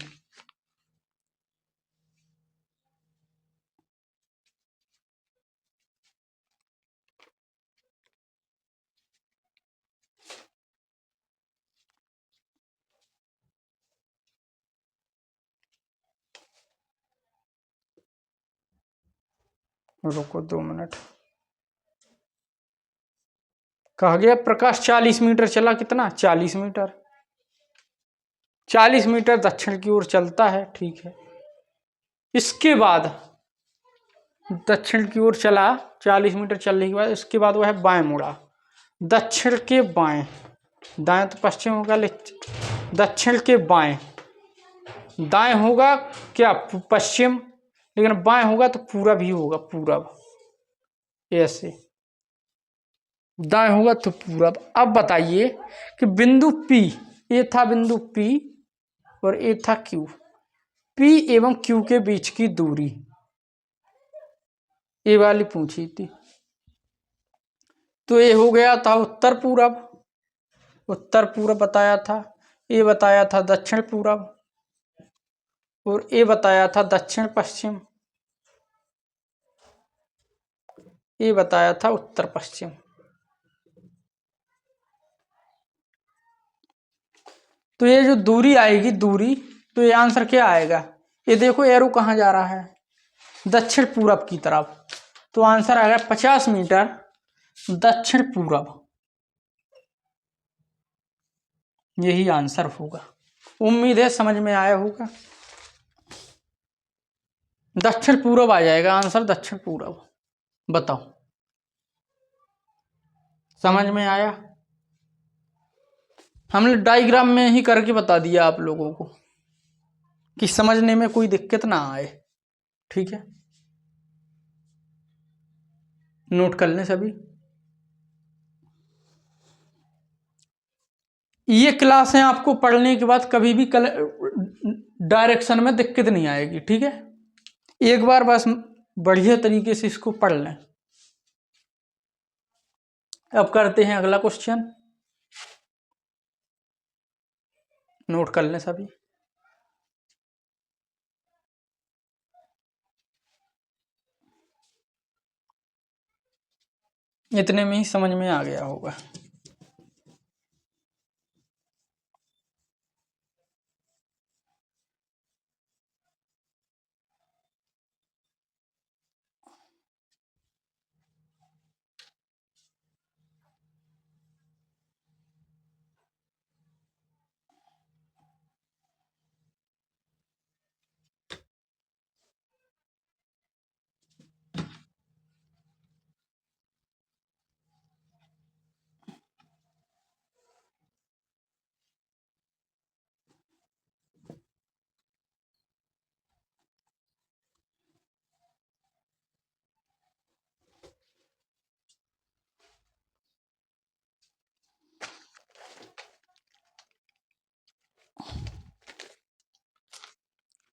रुको 2 मिनट। कहा गया प्रकाश 40 मीटर चला, कितना 40 मीटर, 40 मीटर दक्षिण की ओर चलता है। ठीक है, इसके बाद दक्षिण की ओर चला 40 मीटर चलने के बाद, इसके बाद वह बाएं मुड़ा, दक्षिण के बाएं, दाएं तो पश्चिम होगा, दक्षिण के बाएं, दाएं होगा क्या पश्चिम, लेकिन बाएं होगा तो पूरब ही होगा, पूरब, ऐसे दाएं होगा तो पूरब। अब बताइए कि बिंदु P, ये था बिंदु P और ये था Q, P एवं Q के बीच की दूरी, ये वाली पूछी थी। तो ये हो गया था उत्तर पूरब, उत्तर पूरब बताया था, ये बताया था दक्षिण पूरब, और ये बताया था दक्षिण पश्चिम, ये बताया था उत्तर पश्चिम। तो ये जो दूरी आएगी, दूरी, तो ये आंसर क्या आएगा, ये देखो एरो कहाँ जा रहा है, दक्षिण पूरब की तरफ। तो आंसर आएगा 50 मीटर दक्षिण पूरब, यही आंसर होगा। उम्मीद है समझ में आया होगा। दक्षिण पूरब आ जाएगा आंसर, दक्षिण पूरब। बताओ समझ में आया। हमने डायग्राम में ही करके बता दिया आप लोगों को कि समझने में कोई दिक्कत ना आए। ठीक है, नोट कर लें सभी। ये क्लास है, आपको पढ़ने के बाद कभी भी डायरेक्शन में दिक्कत नहीं आएगी। ठीक है, एक बार बस बढ़िया तरीके से इसको पढ़ लें। अब करते हैं अगला क्वेश्चन, नोट कर लें सभी। इतने में ही समझ में आ गया होगा।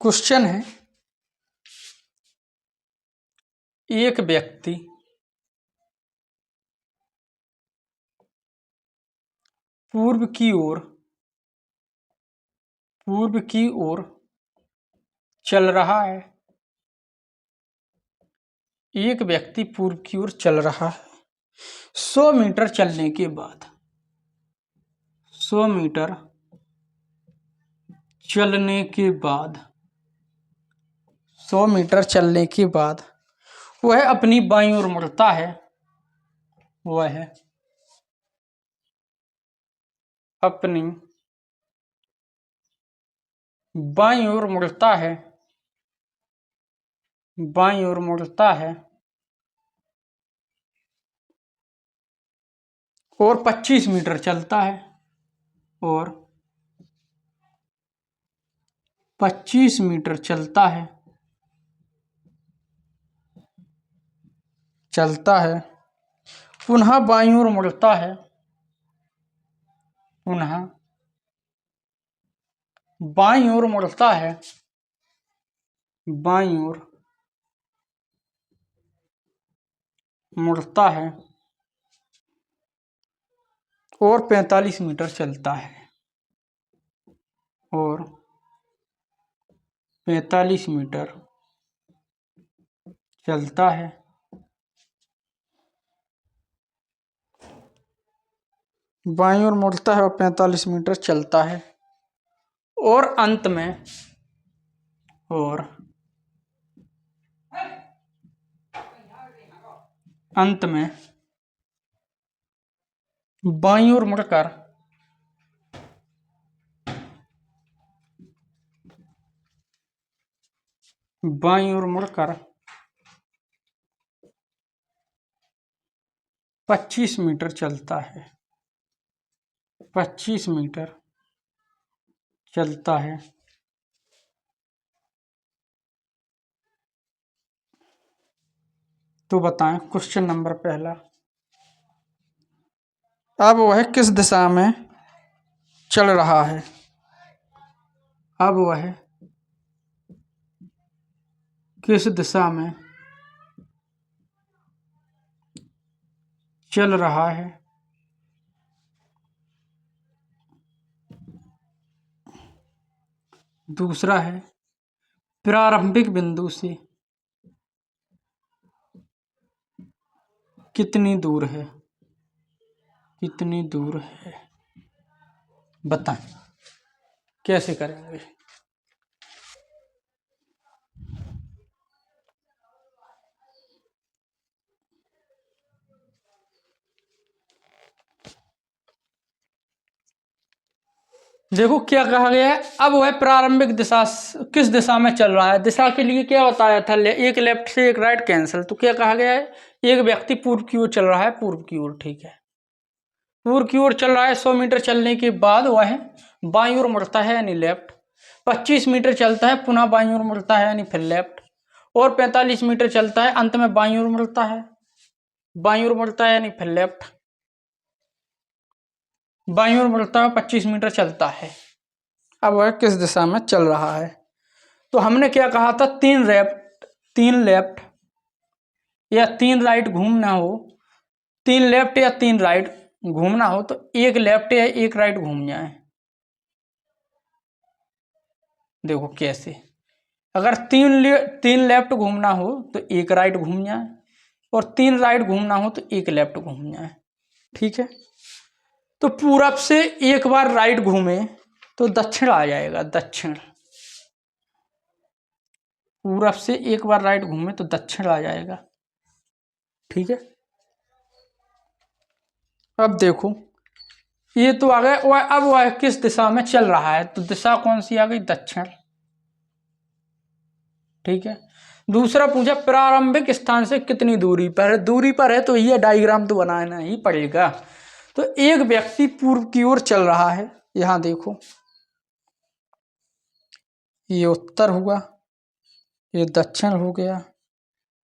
क्वेश्चन है, एक व्यक्ति पूर्व की ओर चल रहा है, एक व्यक्ति पूर्व की ओर चल रहा है। 100 मीटर चलने के बाद 100 मीटर चलने के बाद 100 मीटर चलने के बाद वह अपनी बाईं ओर मुड़ता है। वह अपनी बाईं ओर मुड़ता है। बाईं ओर मुड़ता है और 25 मीटर चलता है। और 25 मीटर चलता है। पुनः बाईं ओर मुड़ता है। पुनः बाईं ओर मुड़ता है। बाईं ओर मुड़ता है और 45 मीटर चलता है। और 45 मीटर चलता है। बाईं ओर मुड़ता है और 45 मीटर चलता है और अंत में बाईं ओर मुड़कर 25 मीटर चलता है। 25 मीटर चलता है। तो बताएं क्वेश्चन नंबर पहला। अब वह किस दिशा में चल रहा है? अब वह किस दिशा में चल रहा है? दूसरा है प्रारंभिक बिंदु से कितनी दूर है? कितनी दूर है बताएं। कैसे करेंगे? देखो क्या कहा गया है। अब वह प्रारंभिक दिशा किस दिशा में चल रहा है? दिशा के लिए क्या बताया था? एक लेफ्ट से एक राइट कैंसिल। तो क्या कहा गया है? एक व्यक्ति पूर्व की ओर चल रहा है। पूर्व की ओर, ठीक है, पूर्व की ओर चल रहा है। 100 मीटर चलने के बाद वह बाईं ओर मुड़ता है यानी लेफ्ट। 25 मीटर चलता है, पुनः बाईं ओर मुड़ता है यानी फिर लेफ्ट। और 45 मीटर चलता है, अंत में बाईं ओर मुड़ता है। बाईं ओर मुड़ता है यानी फिर लेफ्ट। बाईं ओर मुड़ता है, 25 मीटर चलता है। अब वह किस दिशा में चल रहा है? तो हमने क्या कहा था? 3 लेफ्ट या 3 राइट घूमना हो, 3 लेफ्ट या 3 राइट घूमना हो तो एक लेफ्ट या एक राइट घूम जाए। देखो कैसे। अगर 3 लेफ्ट घूमना हो तो एक राइट घूम जाए और 3 राइट घूमना हो तो एक लेफ्ट घूम जाए। ठीक है, तो पूरब से एक बार राइट घूमे तो दक्षिण आ जाएगा। दक्षिण, पूरब से एक बार राइट घूमे तो दक्षिण आ जाएगा। ठीक है, अब देखो ये तो आ गया। अब वह किस दिशा में चल रहा है? तो दिशा कौन सी आ गई? दक्षिण। ठीक है, दूसरा पूछा प्रारंभिक स्थान से कितनी दूरी पर है? दूरी पर है तो ये डायग्राम तो बनाना ही पड़ेगा। तो एक व्यक्ति पूर्व की ओर चल रहा है। यहां देखो, ये उत्तर हुआ, ये दक्षिण हो गया,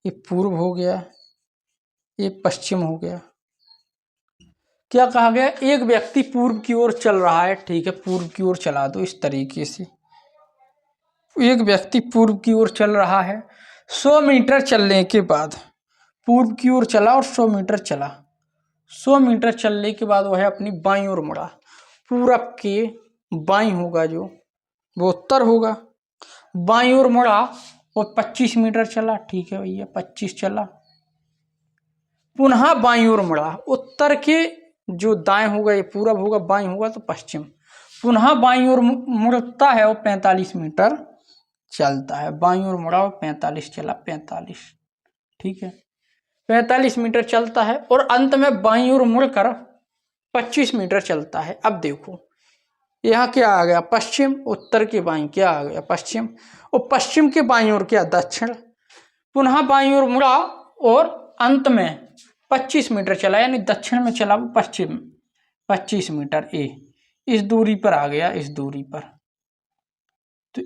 ये पूर्व हो गया, ये पश्चिम हो गया। क्या कहा गया? एक व्यक्ति पूर्व की ओर चल रहा है। ठीक है, पूर्व की ओर चला दो इस तरीके से। एक व्यक्ति पूर्व की ओर चल रहा है। 100 मीटर चलने के बाद पूर्व की ओर चला और 100 मीटर चला। 100 मीटर चलने के बाद वह अपनी बाईं ओर मुड़ा। पूरब के बाईं होगा जो, वो उत्तर होगा। बाईं ओर मुड़ा और 25 मीटर चला, ठीक है भैया 25 चला। पुनः बाईं ओर मुड़ा, उत्तर के जो दाएं होगा ये पूरब होगा, बाईं होगा तो पश्चिम। पुनः बाईं ओर मुड़ता है और 45 मीटर चलता है। बाईं ओर मुड़ा और 45 चला, 45, ठीक है 45 मीटर चलता है और अंत में बाईं ओर मुड़कर 25 मीटर चलता है। अब देखो यहाँ क्या आ गया, पश्चिम, उत्तर के बाईं क्या आ गया, पश्चिम, और पश्चिम के बाईं ओर क्या, दक्षिण। पुनः बाईं ओर मुड़ा और अंत में 25 मीटर चला, यानी दक्षिण में चला वो पश्चिम, 25 मीटर ए, इस दूरी पर आ गया, इस दूरी पर। तो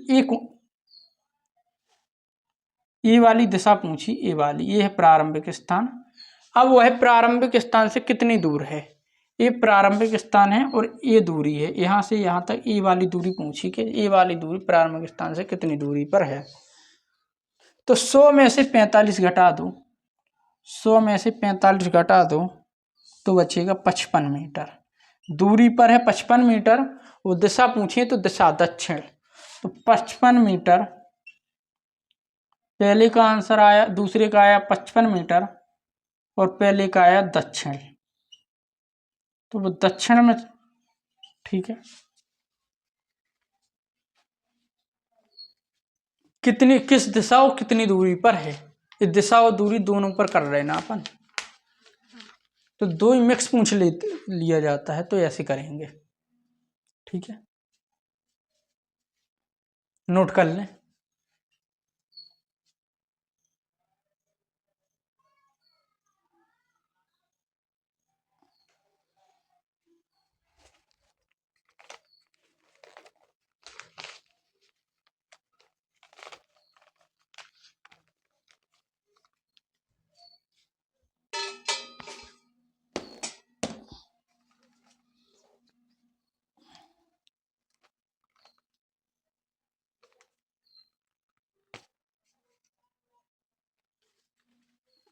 ये वाली दिशा पूछी, ये वाली, ये है प्रारंभिक स्थान। अब वह प्रारंभिक स्थान से कितनी दूर है, ये प्रारंभिक स्थान है और ये दूरी है यहाँ से यहाँ तक, ये वाली दूरी पूछी कि ये वाली दूरी प्रारंभिक स्थान से कितनी दूरी पर है। तो 100 में से 45 घटा दो, 100 में से 45 घटा दो तो बचेगा 55 मीटर। दूरी पर है 55 मीटर, वो दिशा पूछिए तो दिशा दक्षिण, तो 55 मीटर पहले का आंसर आया, दूसरे का आया 55 मीटर और पहले का आया दक्षिण, तो वो दक्षिण में, ठीक है। कितनी, किस दिशा और कितनी दूरी पर है, इस दिशा और दूरी दोनों पर कर रहे हैं ना अपन, तो दो ही मिक्स पूछ लिया जाता है, तो ऐसे करेंगे, ठीक है, नोट कर लें।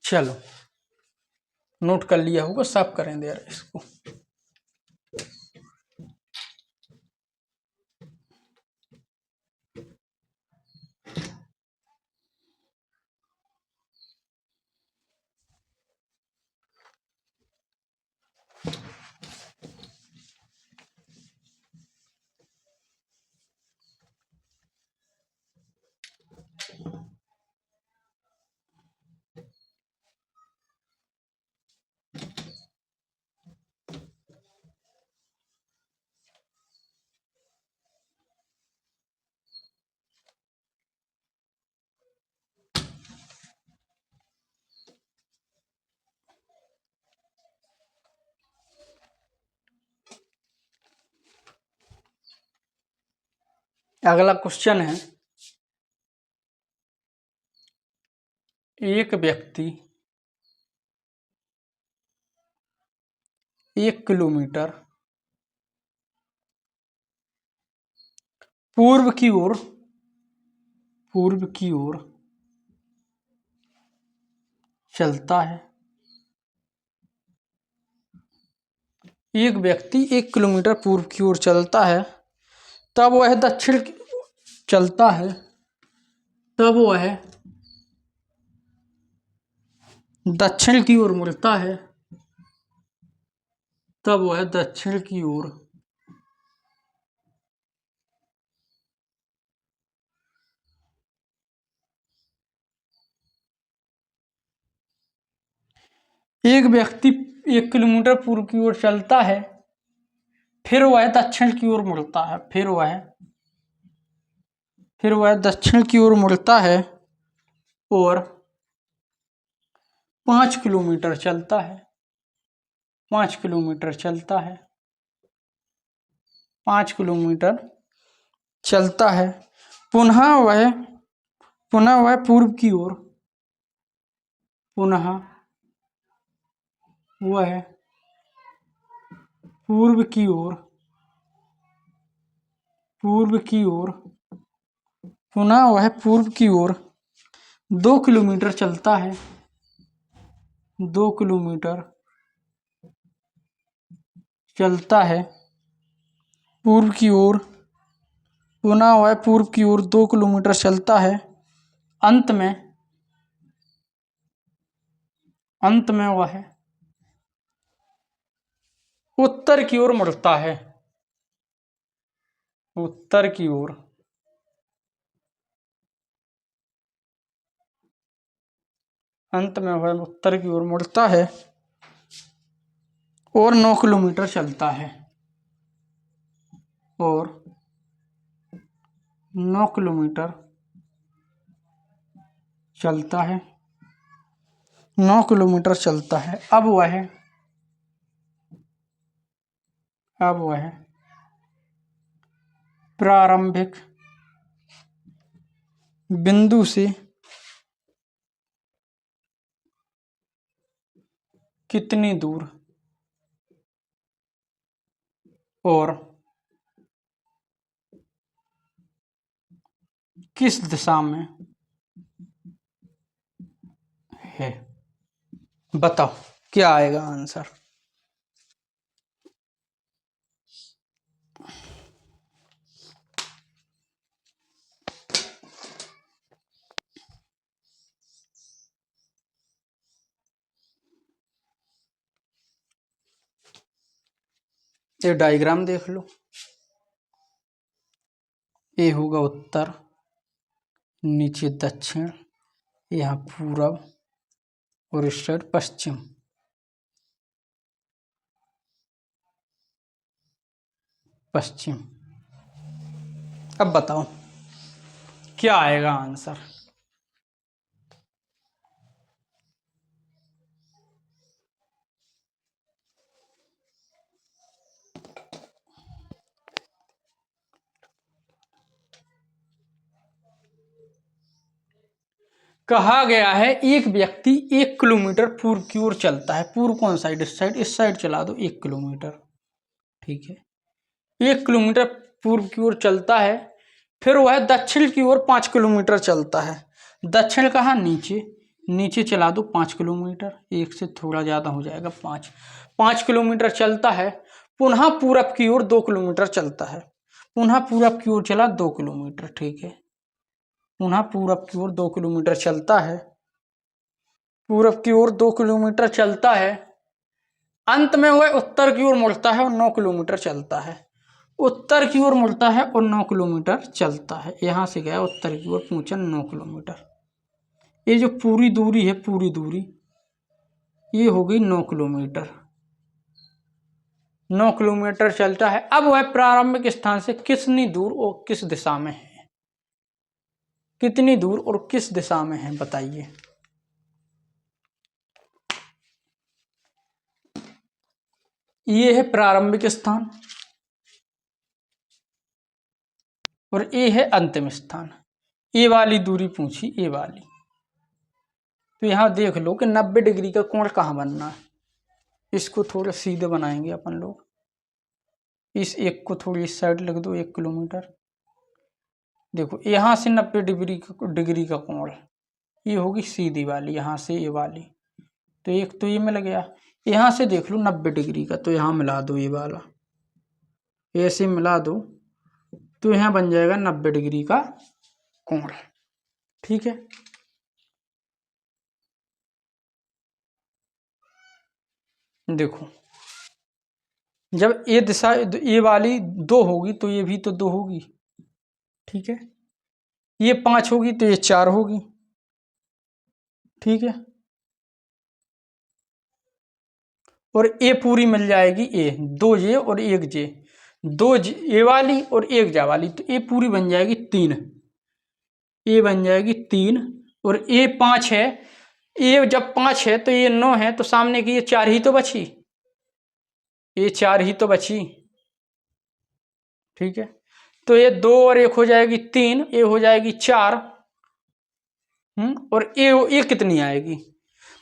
चलो नोट कर लिया होगा, सब करें दे इसको। अगला क्वेश्चन है, एक व्यक्ति 1 किलोमीटर पूर्व की ओर चलता है। एक व्यक्ति 1 किलोमीटर पूर्व की ओर चलता है, तब वह दक्षिण चलता है, तब वह दक्षिण की ओर मुड़ता है, तब वह दक्षिण की ओर एक व्यक्ति 1 किलोमीटर पूर्व की ओर चलता है, फिर वह दक्षिण की ओर मुड़ता है, फिर वह दक्षिण की ओर मुड़ता है और 5 किलोमीटर चलता है, 5 किलोमीटर चलता है, 5 किलोमीटर चलता है। पुनः वह पूर्व की ओर, पुनः वह पूर्व की ओर, पुनः वह पूर्व की ओर 2 किलोमीटर चलता है, 2 किलोमीटर चलता है पूर्व की ओर, पुनः वह पूर्व की ओर 2 किलोमीटर चलता है अंत में वह उत्तर की ओर मुड़ता है, उत्तर की ओर अंत में वह उत्तर की ओर मुड़ता है और 9 किलोमीटर चलता है, और 9 किलोमीटर चलता है, 9 किलोमीटर चलता है। अब वह प्रारंभिक बिंदु से कितनी दूर और किस दिशा में है? बताओ क्या आएगा आंसर। ये डायग्राम देख लो, ये होगा उत्तर, नीचे दक्षिण, यहाँ पूरब और इस साइड पश्चिम। अब बताओ क्या आएगा आंसर। कहा गया है एक व्यक्ति 1 किलोमीटर पूर्व की ओर चलता है। पूर्व कौन साइड? इस साइड चला दो 1 किलोमीटर, ठीक है। 1 किलोमीटर पूर्व की ओर चलता है, फिर वह दक्षिण की ओर 5 किलोमीटर चलता है। दक्षिण कहाँ? नीचे चला दो 5 किलोमीटर, एक से थोड़ा ज़्यादा हो जाएगा 5 किलोमीटर चलता है। पुनः पूरब की ओर 2 किलोमीटर चलता है, पुनः पूरब की ओर चला 2 किलोमीटर, ठीक है। पुनः पूरब की ओर 2 किलोमीटर चलता है, पूरब की ओर 2 किलोमीटर चलता है। अंत में वह उत्तर की ओर मुड़ता है और 9 किलोमीटर चलता है। उत्तर की ओर मुड़ता है और 9 किलोमीटर चलता है। यहां से गया उत्तर की ओर, पहुंचा 9 किलोमीटर। ये जो पूरी दूरी है, पूरी दूरी ये हो गई 9 किलोमीटर। 9 किलोमीटर चलता है। अब वह प्रारंभिक स्थान से कितनी दूर और किस दिशा में है? कितनी दूर और किस दिशा में है बताइए। ये है प्रारंभिक स्थान और ये है अंतिम स्थान। ये वाली दूरी पूछी, ये वाली। तो यहां देख लो कि 90 डिग्री का कोण कहाँ बनना है। इसको थोड़ा सीधे बनाएंगे अपन लोग। इस एक को थोड़ी इस साइड लिख दो, 1 किलोमीटर। देखो यहां से 90 डिग्री का कोण, ये होगी सीधी वाली, यहां से ये वाली। तो एक तो ये मिल गया। यहां से देख लो 90 डिग्री का, तो यहां मिला दो ये वाला, ऐसे मिला दो, तो यहां बन जाएगा 90 डिग्री का कोण, ठीक है। देखो जब ये दिशा ये वाली 2 होगी तो ये भी तो 2 होगी, ठीक है। ये 5 होगी तो ये 4 होगी, ठीक है। और ए पूरी मिल जाएगी, ए 2 जे और 1 जे, 2 ए वाली और 1 जा वाली, तो ए पूरी बन जाएगी 3, ए बन जाएगी 3। और ए 5 है, ए जब 5 है तो ये 9 है, तो सामने की ये 4 ही तो बची, ये 4 ही तो बची, ठीक है। तो ये 2 और 1 हो जाएगी 3, ये हो जाएगी 4, और ये कितनी आएगी?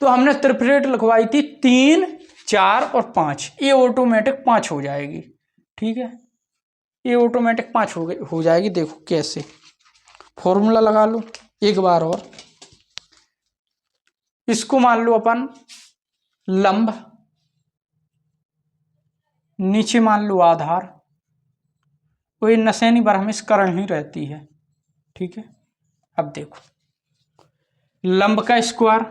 तो हमने त्रिपलेट लिखवाई थी 3, 4 और 5, ये ऑटोमेटिक 5 हो जाएगी, ठीक है। ये ऑटोमेटिक 5 हो जाएगी। देखो कैसे, फॉर्मूला लगा लो एक बार और। इसको मान लो अपन लंब, नीचे मान लो आधार, कोई नशेनी बरहमिश करण ही रहती है, ठीक है। अब देखो लंब का स्क्वायर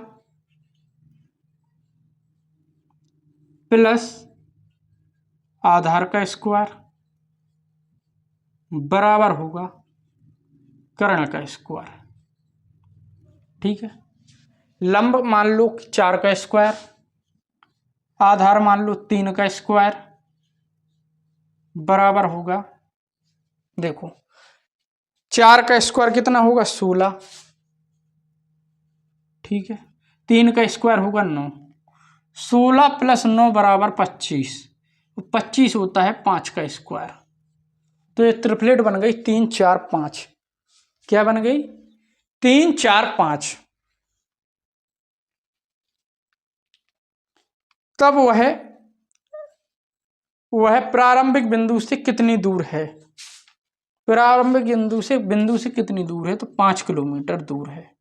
प्लस आधार का स्क्वायर बराबर होगा कर्ण का स्क्वायर। ठीक है, लंब मान लो 4 का स्क्वायर, आधार मान लो 3 का स्क्वायर बराबर होगा, देखो 4 का स्क्वायर कितना होगा 16, ठीक है, 3 का स्क्वायर होगा 9, 16 प्लस 9 बराबर 25, 25 होता है 5 का स्क्वायर। तो ये ट्रिपलेट बन गई 3 4 5। क्या बन गई 3 4 5। तब वह प्रारंभिक बिंदु से कितनी दूर है, प्रारंभिक बिंदु से कितनी दूर है, तो 5 किलोमीटर दूर है,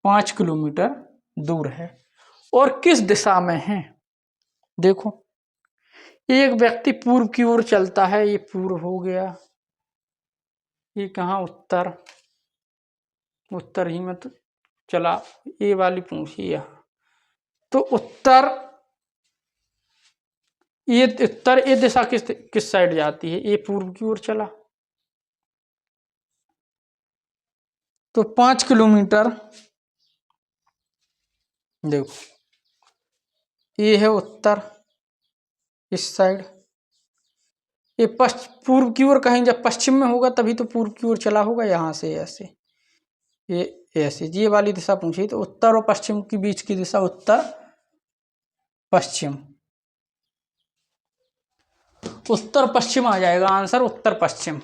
5 किलोमीटर दूर है। और किस दिशा में है, देखो एक व्यक्ति पूर्व की ओर चलता है, ये पूर्व हो गया, ये कहाँ उत्तर, उत्तर ही में तो चला, ये वाली पूछी यहाँ, तो उत्तर, ये उत्तर, ये दिशा किस साइड जाती है, ये पूर्व की ओर चला, तो 5 किलोमीटर, देखो ये है उत्तर, इस साइड, ये पूर्व की ओर, कहीं जब पश्चिम में होगा तभी तो पूर्व की ओर चला होगा, यहाँ से ऐसे, ये ऐसे, ये वाली दिशा पूछी, तो उत्तर और पश्चिम के बीच की दिशा उत्तर पश्चिम, उत्तर पश्चिम आ जाएगा आंसर, उत्तर पश्चिम,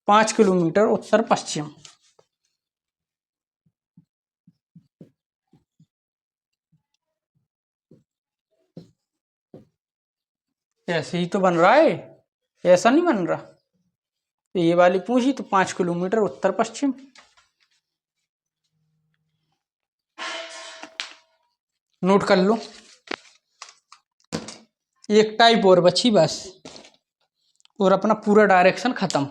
5 किलोमीटर उत्तर पश्चिम। ऐसे ही तो बन रहा है, ऐसा नहीं बन रहा, तो ये वाली पूछी तो 5 किलोमीटर उत्तर पश्चिम। नोट कर लो, एक टाइप और बची बस, और अपना पूरा डायरेक्शन खत्म।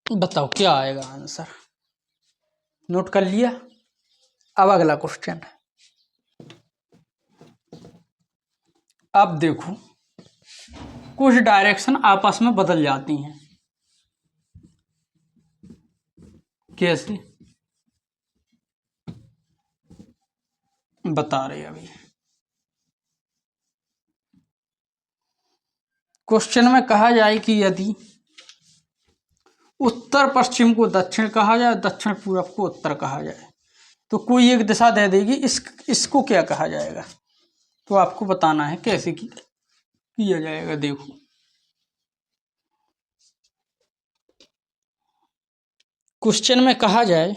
बताओ क्या आएगा आंसर, नोट कर लिया। अब अगला क्वेश्चन, अब देखो कुछ डायरेक्शन आपस में बदल जाती हैं, कैसे बता रहे अभी। क्वेश्चन में कहा जाए कि यदि उत्तर पश्चिम को दक्षिण कहा जाए, दक्षिण पूरब को उत्तर कहा जाए, तो कोई एक दिशा दे देगी, इसको क्या कहा जाएगा, तो आपको बताना है कैसे किया जाएगा। देखो क्वेश्चन में कहा जाए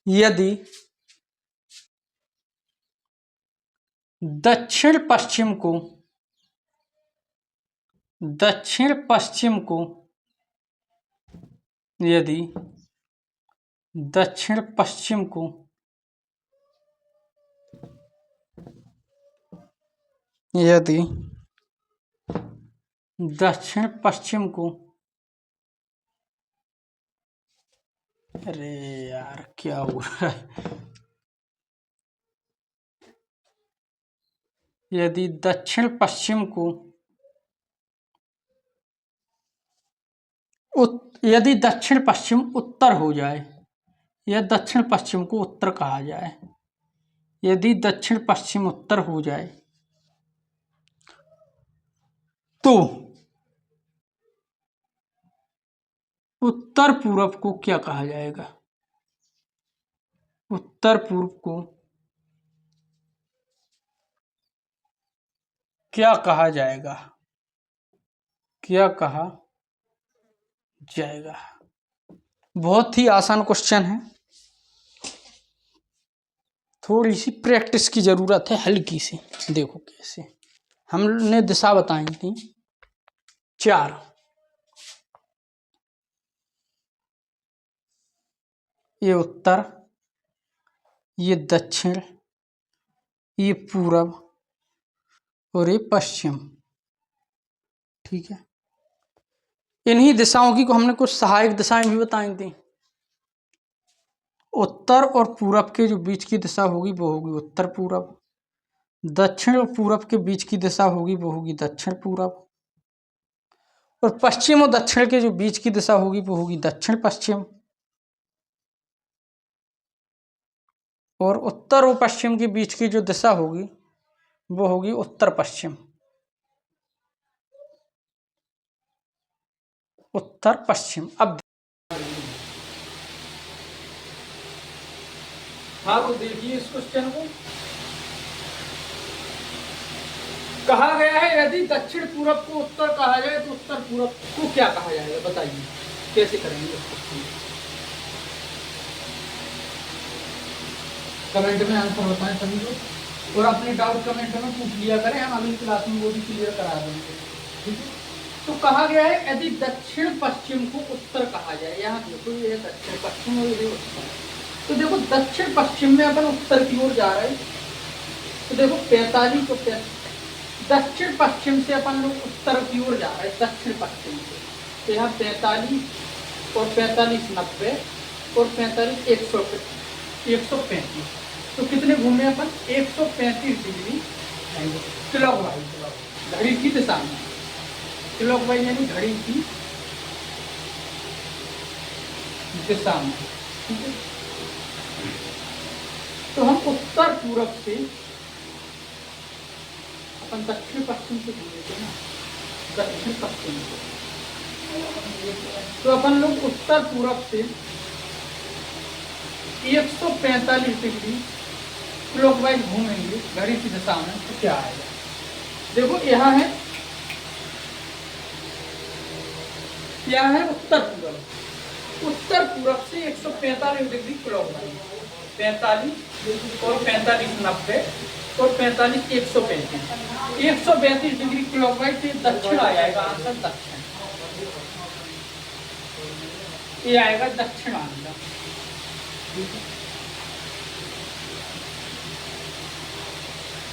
यदि दक्षिण पश्चिम को यदि दक्षिण पश्चिम को यदि दक्षिण पश्चिम को, अरे यार क्या हो रहा है, यदि दक्षिण पश्चिम को यदि दक्षिण पश्चिम उत्तर हो जाए या दक्षिण पश्चिम को उत्तर कहा जाए, यदि दक्षिण पश्चिम उत्तर हो जाए तो उत्तर पूरब को क्या कहा जाएगा? उत्तर पूर्व को क्या कहा जाएगा? क्या कहा जाएगा? बहुत ही आसान क्वेश्चन है, थोड़ी सी प्रैक्टिस की जरूरत है, हल्की सी। देखो कैसे हमने दिशा बताई थी 4, ये उत्तर, ये दक्षिण, ये पूरब और ये पश्चिम। ठीक है, इन्हीं दिशाओं की को हमने कुछ सहायक दिशाएं भी बताई थी। उत्तर और पूरब के जो बीच की दिशा होगी वो होगी उत्तर पूरब, दक्षिण और पूरब के बीच की दिशा होगी वो होगी दक्षिण पूरब, और पश्चिम और दक्षिण के जो बीच की दिशा होगी वो होगी दक्षिण पश्चिम, और उत्तर और पश्चिम के बीच की जो दिशा होगी वो होगी उत्तर पश्चिम। उत्तर पश्चिम। अब हाँ, तो देखिए इस क्वेश्चन को कहा गया है यदि दक्षिण पूरब को उत्तर कहा जाए तो उत्तर पूरब को क्या कहा जाएगा? बताइए कैसे करेंगे इस क्वेश्चन को? कमेंट में आंसर बताएं सभी लोग, और अपने डाउट कमेंट में पूछ लिया करें, हम अगली क्लास में वो भी क्लियर करा देंगे। ठीक है, तो कहा गया है यदि दक्षिण पश्चिम को उत्तर कहा जाए, यहाँ देखो ये दक्षिण पश्चिम और ये उत्तर, तो देखो दक्षिण पश्चिम में अपन उत्तर की ओर जा रहे हैं, तो देखो 45 और 45, दक्षिण पश्चिम से अपन लोग उत्तर की ओर जा रहे हैं, दक्षिण पश्चिम से, तो यहाँ 45 और 45 90 और 45 135, तो कितने घूमे अपन? 135 डिग्री क्लॉकवाइज, घड़ी की दिशा में, क्लॉकवाइज यानी घड़ी की दिशा में। ठीक है, तो हम उत्तर पूरब से अपन दक्षिण पश्चिम से घूमे थे ना, दक्षिण पश्चिम से, तो अपन लोग उत्तर पूरब से 145 डिग्री क्लॉकवाइज घूमेंगे घड़ी की दिशा में, तो क्या आएगा? देखो यहाँ है, क्या है? उत्तर पूरब, उत्तर पूरब से 145 डिग्री क्लॉकवाइज, 45 और 45 90 और 45 135 डिग्री क्लॉकवाइज से दक्षिण आ जाएगा आंसर, दक्षिण, ये आएगा दक्षिण आंसर।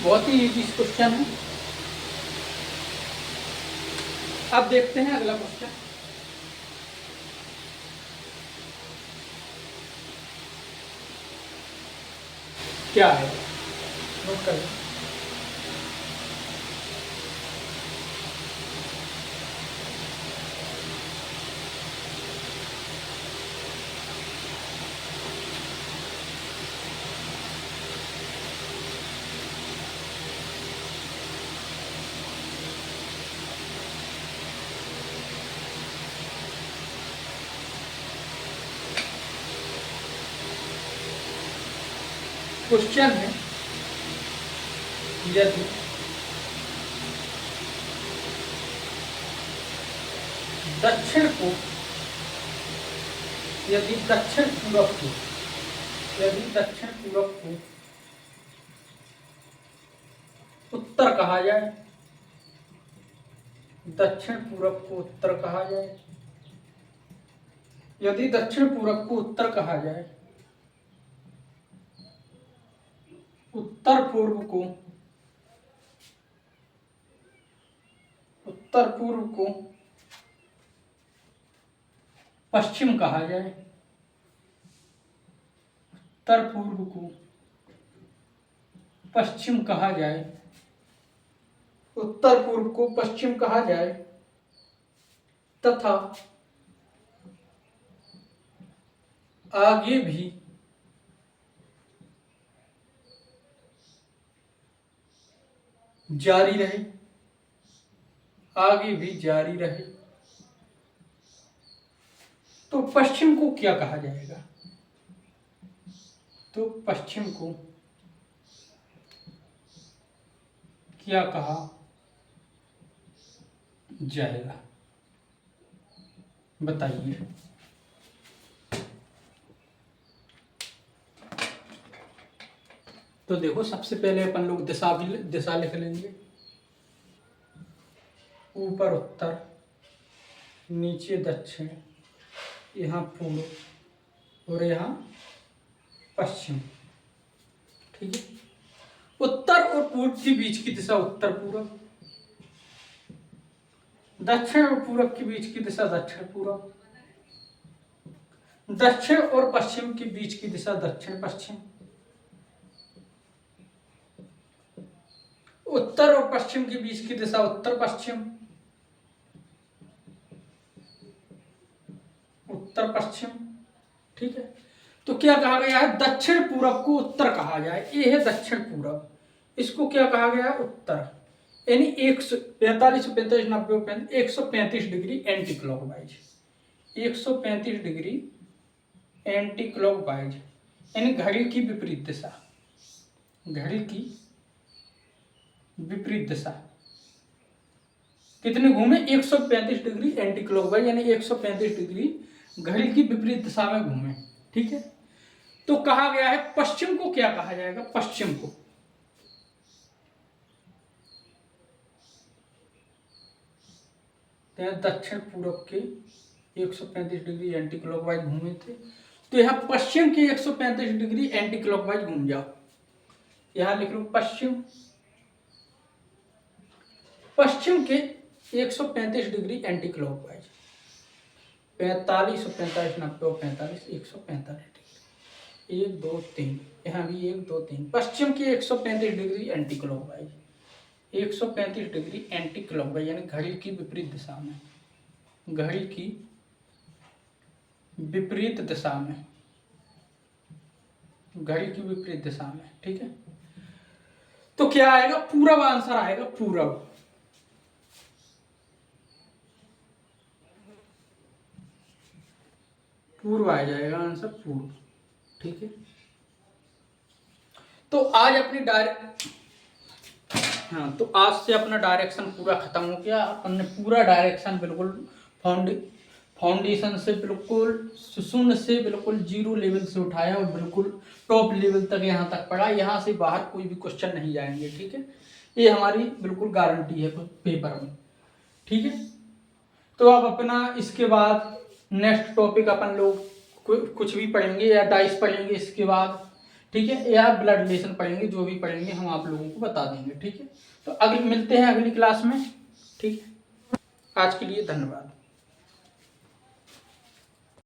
बहुत ही इजी क्वेश्चन है। अब देखते हैं अगला क्वेश्चन। क्या है, नोट कर लो। क्वेश्चन है यदि दक्षिण को, यदि दक्षिण पूरब को, यदि दक्षिण पूरब को उत्तर कहा जाए, दक्षिण पूरब को उत्तर कहा जाए, यदि दक्षिण पूरब को उत्तर कहा जाए, उत्तर पूर्व को, उत्तर पूर्व को पश्चिम कहा जाए, उत्तर पूर्व को पश्चिम कहा जाए, उत्तर पूर्व को पश्चिम कहा जाए, तथा आगे भी जारी रहे, आगे भी जारी रहे, तो पश्चिम को क्या कहा जाएगा? तो पश्चिम को क्या कहा जाएगा, बताइए। तो देखो, सबसे पहले अपन लोग दिशा लिख लेंगे। ऊपर उत्तर, नीचे दक्षिण, यहाँ पूर्व और यहाँ पश्चिम। ठीक है। उत्तर और पूर्व के बीच की दिशा उत्तर पूर्व, दक्षिण और पूर्व के बीच की दिशा दक्षिण पूर्व, दक्षिण और पश्चिम के बीच की दिशा दक्षिण पश्चिम, उत्तर और पश्चिम के बीच की दिशा उत्तर पश्चिम, उत्तर पश्चिम। ठीक है। तो क्या कहा गया है? दक्षिण पूर्व को उत्तर कहा जाए। ये है दक्षिण पूर्व, इसको क्या कहा गया है? उत्तर। यानी 145 45 90 135 degree anti clockwise, 135 degree anti clockwise, यानी घड़ी की विपरीत दिशा, घड़ी की विपरीत दिशा। कितने घूमे? 135 डिग्री एंटी क्लॉकवाइज, यानी 135 डिग्री घड़ी की विपरीत दिशा में घूमे। ठीक है। तो कहा गया है पश्चिम को क्या कहा जाएगा? पश्चिम को दक्षिण पूर्व के 135 डिग्री एंटी क्लॉकवाइज घूमे थे, तो यहां पश्चिम के 135 डिग्री एंटी क्लॉकवाइज घूम जाओ। यहां लिख लो पश्चिम, पश्चिम के 135 डिग्री एंटी क्लॉकवाइज, 45 45 90 45 145 डिग्री, 1 2 3, यहाँ भी 1 2 3। पश्चिम के 135 degree anti clockwise, 135 degree anti clockwise, यानी घड़ी की विपरीत दिशा में, घड़ी की विपरीत दिशा में, घड़ी की विपरीत दिशा में। ठीक है। तो क्या आएगा? पूर्व आंसर आएगा, पूर्व। पूर्व आ जाएगा आंसर, पूर्व। ठीक है। तो आज अपनी तो आज से अपना डायरेक्शन पूरा खत्म हो गया। अपन ने पूरा डायरेक्शन बिल्कुल फाउंडेशन से बिल्कुल शून्य से बिल्कुल 0 लेवल से उठाया और बिल्कुल टॉप लेवल तक यहाँ तक पढ़ा। यहाँ से बाहर कोई भी क्वेश्चन नहीं जाएंगे। ठीक है। ये हमारी बिल्कुल गारंटी है पेपर में। ठीक है। तो अब अपना इसके बाद नेक्स्ट टॉपिक अपन लोग कुछ भी पढ़ेंगे या डाइस पढ़ेंगे इसके बाद। ठीक है। या ब्लड रिलेशन पढ़ेंगे, जो भी पढ़ेंगे हम आप लोगों को बता देंगे। ठीक है। तो अगले मिलते हैं अगली क्लास में। ठीक है। आज के लिए धन्यवाद।